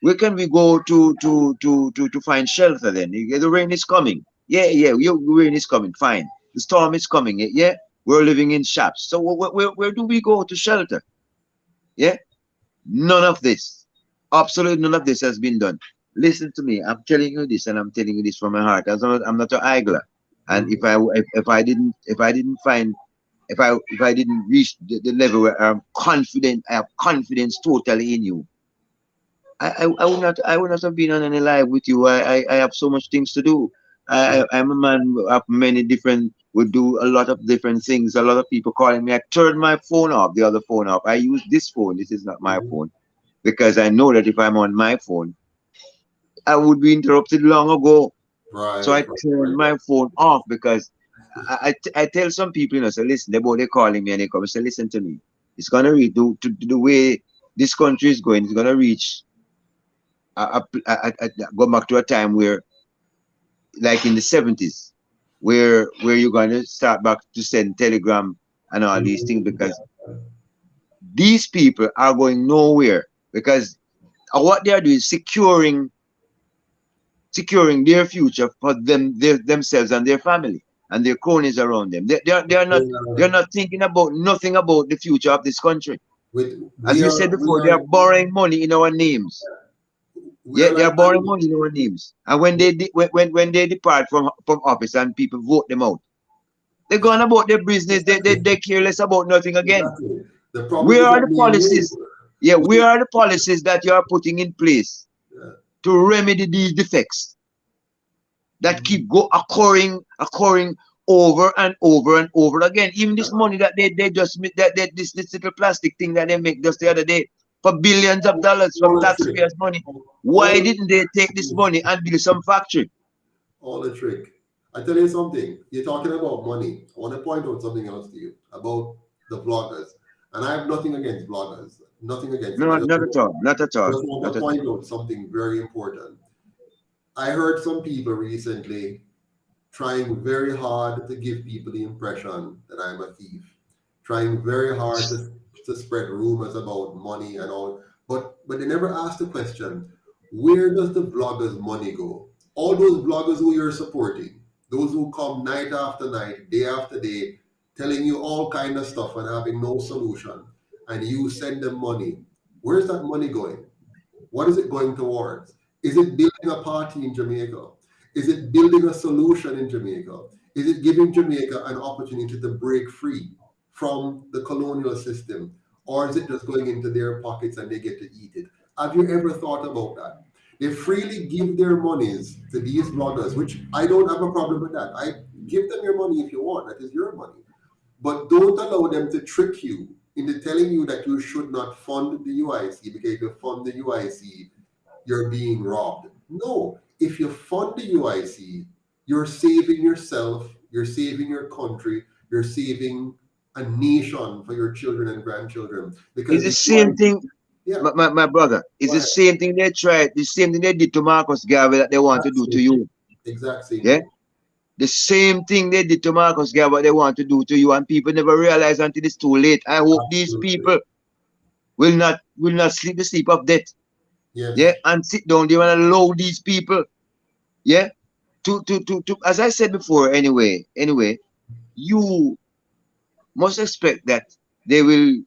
[SPEAKER 4] Where can we go to find shelter then? The rain is coming. The rain is coming. Fine. The storm is coming. Yeah, we're living in shops. So where do we go to shelter? Yeah, none of this, absolutely none of this has been done. Listen to me. I'm telling you this, and I'm telling you this from my heart. I'm not an idler. And
[SPEAKER 3] Mhm.
[SPEAKER 4] if I didn't find if I didn't reach the level where I'm confident, I have confidence totally in you. I would not have been on any live with you. I have so much things to do. I'm a man of many different, would do a lot of different things. A lot of people calling me. I turned my phone off, the other phone off. I use this phone. This is not my
[SPEAKER 3] Mhm.
[SPEAKER 4] phone because I know that if I'm on my phone, I would be interrupted long ago. So
[SPEAKER 3] Right,
[SPEAKER 4] I
[SPEAKER 3] right,
[SPEAKER 4] turned
[SPEAKER 3] right.
[SPEAKER 4] my phone off because I tell some people, say, listen, they're calling me and they come and say, listen to me. It's gonna reach the way this country is going. It's gonna reach go back to a time where, like in the 70s, where you're going to start back to send telegram and all these things
[SPEAKER 3] Mhm.
[SPEAKER 4] because these people are going nowhere because what they are doing is securing their future for themselves and their family and their cronies around them. They're not thinking about nothing about the future of this country. As
[SPEAKER 3] We
[SPEAKER 4] you
[SPEAKER 3] are
[SPEAKER 4] said
[SPEAKER 3] we
[SPEAKER 4] before, they are
[SPEAKER 3] are
[SPEAKER 4] borrowing money in our names.
[SPEAKER 3] we
[SPEAKER 4] Yeah,
[SPEAKER 3] are
[SPEAKER 4] they
[SPEAKER 3] like
[SPEAKER 4] are borrowing money in our names. And when they depart from office and people vote them out, they're going about their business. They care less about nothing again.
[SPEAKER 3] exactly. The problem
[SPEAKER 4] Where
[SPEAKER 3] is
[SPEAKER 4] are
[SPEAKER 3] that
[SPEAKER 4] the
[SPEAKER 3] me and
[SPEAKER 4] policies?
[SPEAKER 3] you,
[SPEAKER 4] Yeah,
[SPEAKER 3] we,
[SPEAKER 4] where are the policies that you are putting in place
[SPEAKER 3] uh,
[SPEAKER 4] to remedy these defects that keep occurring over and over and over again? Even this money that they just this little plastic thing that they make just the other day for billions of dollars from
[SPEAKER 3] all a trick,
[SPEAKER 4] taxpayers' money.
[SPEAKER 3] all
[SPEAKER 4] Why didn't they take this money and build some factory?
[SPEAKER 3] all a trick. I tell you something. You're talking about money. I want to point out something else to you about the vloggers, and I have nothing against vloggers, nothing against them.
[SPEAKER 4] No, not at all. Not at
[SPEAKER 3] I
[SPEAKER 4] all.
[SPEAKER 3] just want
[SPEAKER 4] Not
[SPEAKER 3] to
[SPEAKER 4] at all.
[SPEAKER 3] point out something very important. I heard some people recently trying very hard to give people the impression that I'm a thief, trying very hard to spread rumors about money and all. But they never asked the question, where does the vloggers' money go? All those vloggers who you're supporting, those who come night after night, day after day, telling you all kind of stuff and having no solution, and you send them money. Where's that money going? What is it going towards? Is it building a party in Jamaica? Is it building a solution in Jamaica? Is it giving Jamaica an opportunity to break free from the colonial system? Or is it just going into their pockets and they get to eat it? Have you ever thought about that? They freely give their monies to these bloggers, which I don't have a problem with that. I give them your money if you want, that is your money. But don't allow them to trick you into telling you that you should not fund the UIC because if you fund the UIC, you're being robbed. No, if you fund the UIC, you're saving yourself, you're saving your country, you're saving a nation for your children and grandchildren.
[SPEAKER 4] It's
[SPEAKER 3] Because
[SPEAKER 4] the
[SPEAKER 3] the
[SPEAKER 4] same
[SPEAKER 3] UIC,
[SPEAKER 4] thing,
[SPEAKER 3] yeah,
[SPEAKER 4] my brother. It's
[SPEAKER 3] go
[SPEAKER 4] the
[SPEAKER 3] ahead.
[SPEAKER 4] same thing they tried, the same thing they did to Marcus Garvey that they want to
[SPEAKER 3] Exact
[SPEAKER 4] do to
[SPEAKER 3] same thing.
[SPEAKER 4] you.
[SPEAKER 3] Exact same
[SPEAKER 4] Yeah?
[SPEAKER 3] thing.
[SPEAKER 4] The same thing they did to Marcus Garvey, what they want to do to you, and people never realize until it's too late. I hope these
[SPEAKER 3] Absolutely.
[SPEAKER 4] people will not sleep the sleep of death. Yeah,
[SPEAKER 3] Yes.
[SPEAKER 4] and sit down there and allow these people, yeah, to as I said before, anyway, you must expect that they will
[SPEAKER 3] Of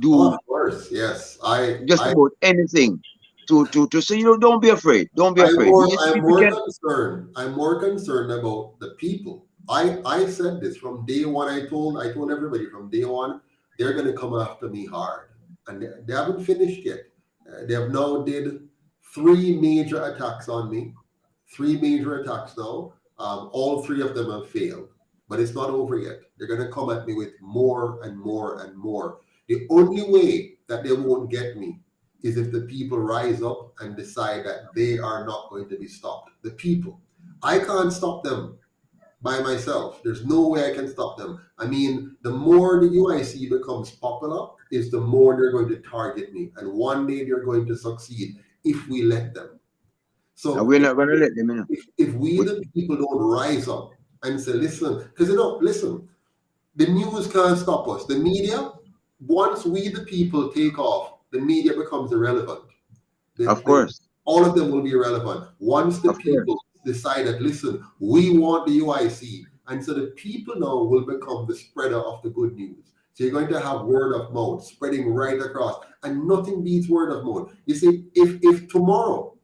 [SPEAKER 4] do
[SPEAKER 3] course. Yes. I
[SPEAKER 4] just
[SPEAKER 3] I
[SPEAKER 4] about anything to so don't be afraid. Don't be
[SPEAKER 3] I'm
[SPEAKER 4] afraid.
[SPEAKER 3] more
[SPEAKER 4] These
[SPEAKER 3] I'm
[SPEAKER 4] people
[SPEAKER 3] more
[SPEAKER 4] can.
[SPEAKER 3] concerned. I'm more concerned about the people. I said this from day one. I told everybody from day one they're gonna come after me hard. And they haven't finished yet. They have now did three major attacks on me. Three major attacks now. All three of them have failed. But it's not over yet. They're gonna come at me with more and more and more. The only way that they won't get me is if the people rise up and decide that they are not going to be stopped. The people. I can't stop them by myself. There's no way I can stop them. I mean, the more the UIC becomes popular, is the more they're going to target me. And one day they're going to succeed if we let them.
[SPEAKER 4] And
[SPEAKER 3] So
[SPEAKER 4] we're not gonna let them,
[SPEAKER 3] if we
[SPEAKER 4] We,
[SPEAKER 3] the people don't rise up and say, listen, because listen, The news can't stop us. The media, once we the people take off, the media becomes irrelevant.
[SPEAKER 4] Of course.
[SPEAKER 3] All of them will be irrelevant. Once the
[SPEAKER 4] Of course.
[SPEAKER 3] people decide that, listen, we want the UIC, and so the people now will become the spreader of the good news. So you're going to have word of mouth spreading right across, and nothing beats word of mouth. You see, if tomorrow,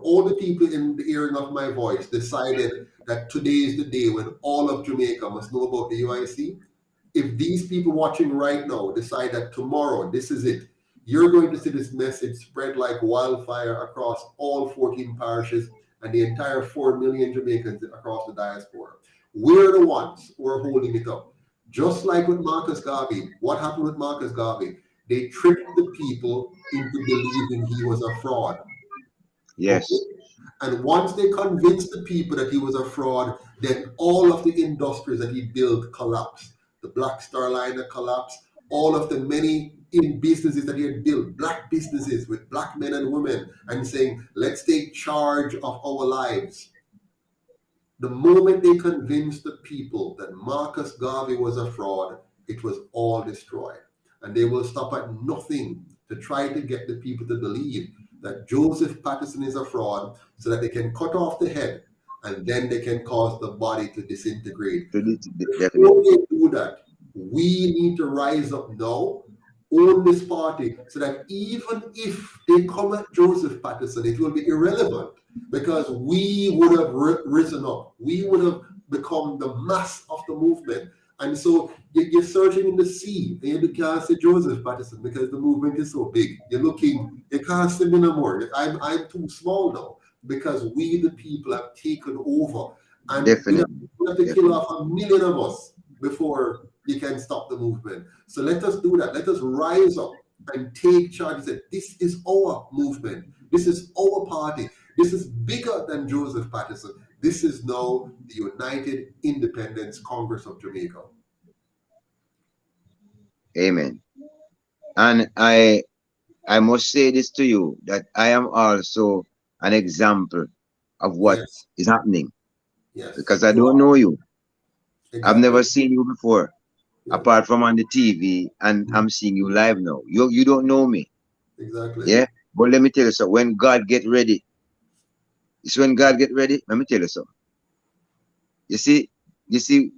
[SPEAKER 3] all the people in the hearing of my voice decided that today is the day when all of Jamaica must know about the UIC, if these people watching right now decide that tomorrow, this is it, you're going to see this message spread like wildfire across all 14 parishes and the entire 4 million Jamaicans across the diaspora. We're the ones who are holding it up. Just like with Marcus Garvey, what happened with Marcus Garvey? They tricked the people into believing he was a fraud.
[SPEAKER 4] Yes.
[SPEAKER 3] Okay? And once they convinced the people that he was a fraud, then all of the industries that he built collapsed. The Black Star Liner collapsed. All of the many in businesses that he had built, black businesses with black men and women, and saying, let's take charge of our lives. The moment they convinced the people that Marcus Garvey was a fraud, it was all destroyed. And they will stop at nothing to try to get the people to believe that Joseph Patterson is a fraud so that they can cut off the head and then they can cause the body to disintegrate. Before they do that, we need to rise up now, own this party, so that even if they come at Joseph Patterson, it will be irrelevant because we would have risen up. We would have become the mass of the movement. And so you're searching in the sea and you can't see Joseph Patterson because the movement is so big. You're looking, you can't see me no more. I'm too small now because we, the people, have taken over. And
[SPEAKER 4] Definitely.
[SPEAKER 3] we have to kill off 1 million of us before you can stop the movement. So let us do that. Let us rise up and take charge and say, this is our movement. This is our party. This is bigger than Joseph Patterson. This is now the United Independence Congress of Jamaica.
[SPEAKER 4] Amen. And I must say this to you, that I am also an example of what is happening.
[SPEAKER 3] Yes.
[SPEAKER 4] Because I don't know you.
[SPEAKER 3] Exactly.
[SPEAKER 4] I've never seen you before, apart from on the TV, and I'm seeing you live now. You don't know me.
[SPEAKER 3] Exactly.
[SPEAKER 4] Yeah? But let me tell you something. When God get ready, it's when God get ready. Let me tell you something. You see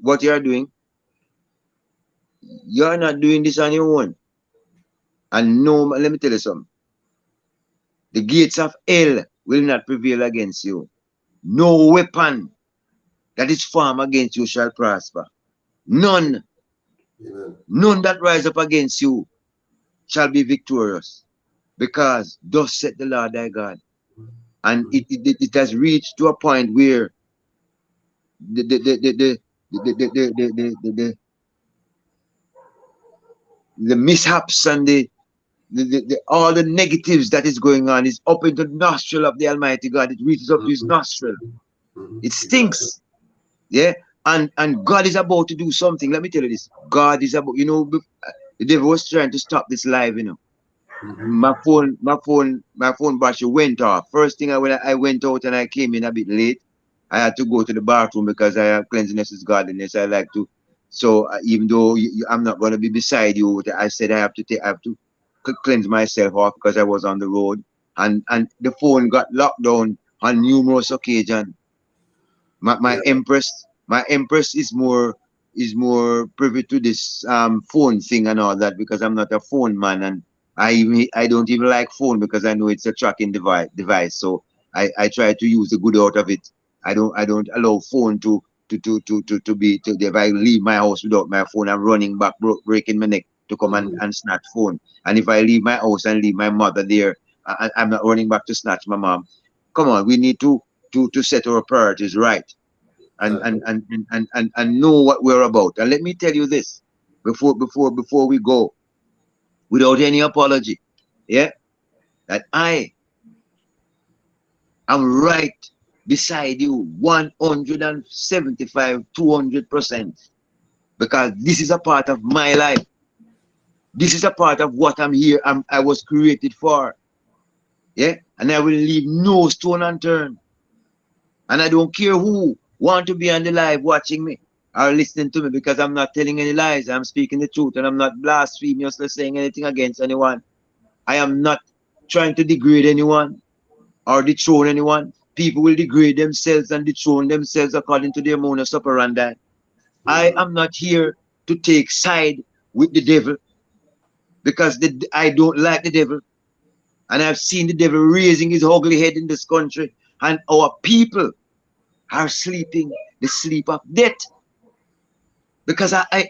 [SPEAKER 4] what you are doing? You're not doing this on your own. And no, let me tell you something. The gates of hell will not prevail against you. No weapon that is formed against you shall prosper. None.
[SPEAKER 3] Amen.
[SPEAKER 4] None that rise up against you shall be victorious. Because thus said the Lord thy God. And it has reached to a point where the mishaps and all the negatives that is going on is up into the nostril of the Almighty God. It reaches up to his nostril. It stinks. Yeah. And God is about to do something. Let me tell you this. God is about, the devil was trying to stop this live, My phone battery went off. First thing when I went out and I came in a bit late, I had to go to the bathroom because I have cleanliness is godliness. I like to. So even though I'm not going to be beside you, I said I have to cleanse myself off because I was on the road, and the phone got locked down on numerous occasions. My empress is more privy to this phone thing and all that because I'm not a phone man, and I don't even like phone because I know it's a tracking device. So I try to use the good out of it. I don't allow phone to be if I leave my house without my phone, I'm running back breaking my neck to come and snatch phone. And if I leave my house and leave my mother there, I'm not running back to snatch my mom. Come on, we need to set our priorities right and know what we're about. And let me tell you this before we go, without any apology, that I am right beside you 175, 200%, because this is a part of my life. This is a part of what I'm here. I was created for. Yeah, and I will leave no stone unturned. And I don't care who want to be on the live watching me. are listening to me because I'm not telling any lies. I'm speaking the truth and I'm not blasphemously saying anything against anyone. I am not trying to degrade anyone or dethrone anyone. People will degrade themselves and dethrone themselves according to their modus operandi. I am not here to take side with the devil because I don't like the devil. And I've seen the devil raising his ugly head in this country. And our people are sleeping the sleep of death. Because I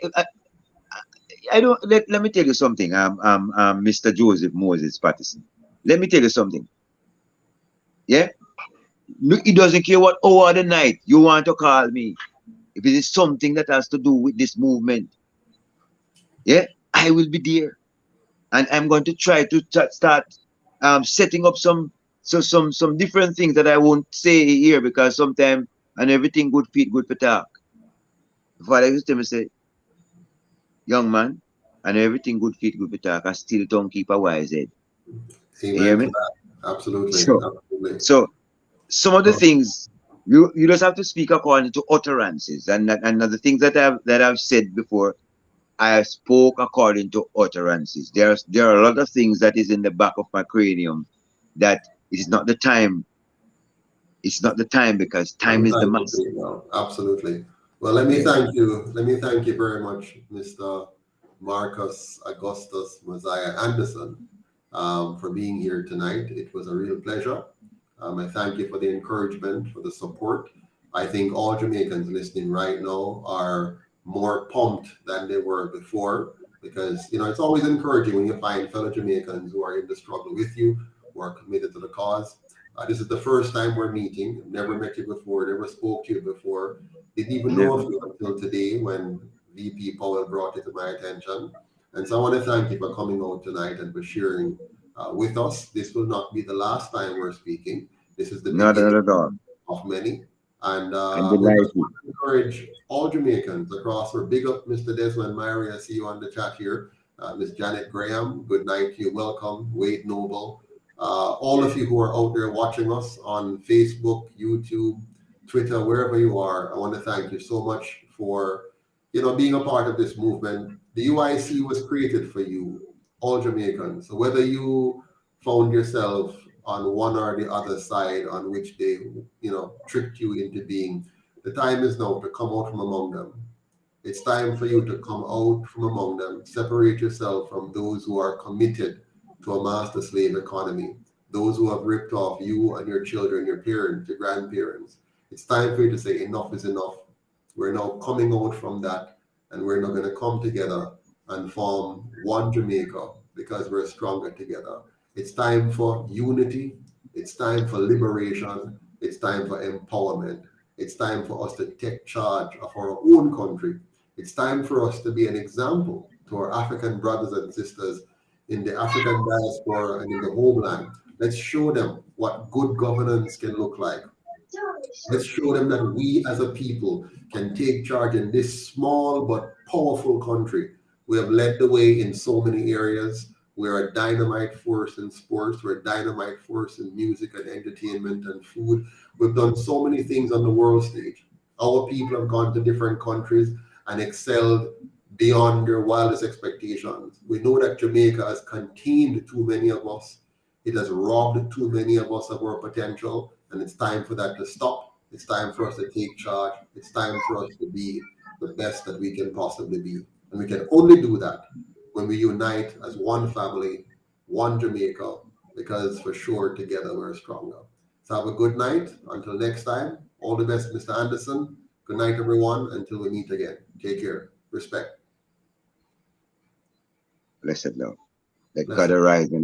[SPEAKER 4] don't, let me tell you something, Mr. Joseph Moses Patterson. Let me tell you something. Yeah? No, it doesn't care what hour of the night you want to call me. If it is something that has to do with this movement, yeah, I will be there. And I'm going to try to start setting up some different things that I won't say here because sometimes and everything good feet good for talk. Father used to me say, young man, and everything good feet good for talk, I still don't keep a wise head. You hear
[SPEAKER 3] Amen to
[SPEAKER 4] me?
[SPEAKER 3] that. Absolutely.
[SPEAKER 4] So
[SPEAKER 3] Absolutely.
[SPEAKER 4] so some of the things you just have to speak according to utterances and the things that I've said before. I spoke according to utterances. There are a lot of things that is in the back of my cranium that it is not the time. It's not the time because
[SPEAKER 3] Not
[SPEAKER 4] time
[SPEAKER 3] the
[SPEAKER 4] is the
[SPEAKER 3] time to
[SPEAKER 4] master.
[SPEAKER 3] say no. Absolutely. Well, let me
[SPEAKER 4] Yeah.
[SPEAKER 3] thank you. Let me thank you very much, Mr. Marcus Augustus Mosiah Anderson, for being here tonight. It was a real pleasure. I thank you for the encouragement, for the support. I think all Jamaicans listening right now are more pumped than they were before because, it's always encouraging when you find fellow Jamaicans who are in the struggle with you, who are committed to the cause. This is the first time we're meeting. Never met you before, never spoke to you before. Didn't even know of
[SPEAKER 4] Never.
[SPEAKER 3] you until today when VP Powell brought it to my attention. And so I want to thank you for coming out tonight and for sharing with us. This will not be the last time we're speaking. This is the
[SPEAKER 4] Not
[SPEAKER 3] beginning
[SPEAKER 4] at all.
[SPEAKER 3] of many. And
[SPEAKER 4] I'm
[SPEAKER 3] we just
[SPEAKER 4] delighted.
[SPEAKER 3] want to encourage all Jamaicans across. Or big up Mr. Desmond Myrie. I see you on the chat here. Miss Janet Graham, good night to you. Welcome. Wade Noble. All of you who are out there watching us on Facebook, YouTube, Twitter, wherever you are, I want to thank you so much for being a part of this movement. The UIC was created for you, all Jamaicans. So whether you found yourself on one or the other side on which they tricked you into being, the time is now to come out from among them. It's time for you to come out from among them, separate yourself from those who are committed to a master slave economy, those who have ripped off you and your children, your parents, your grandparents. It's time for you to say enough is enough. We're now coming out from that, and we're now going to come together and form one Jamaica because we're stronger together. It's time for unity. It's time for liberation. It's time for empowerment. It's time for us to take charge of our own country. It's time for us to be an example to our African brothers and sisters in the African diaspora and in the homeland. Let's show them what good governance can look like. Let's show them that we as a people can take charge in this small but powerful country. We have led the way in so many areas. We're a dynamite force in sports. We're a dynamite force in music and entertainment and food. We've done so many things on the world stage. Our people have gone to different countries and excelled beyond their wildest expectations. We know that Jamaica has contained too many of us. It has robbed too many of us of our potential, and it's time for that to stop. It's time for us to take charge. It's time for us to be the best that we can possibly be. And we can only do that when we unite as one family, one Jamaica, because for sure together we're stronger. So have a good night. Until next time, all the best, Mr. Anderson. Good night, everyone. Until we meet again. Take care. Respect.
[SPEAKER 4] Blessed love. Let God
[SPEAKER 3] Blessed.
[SPEAKER 4] arise and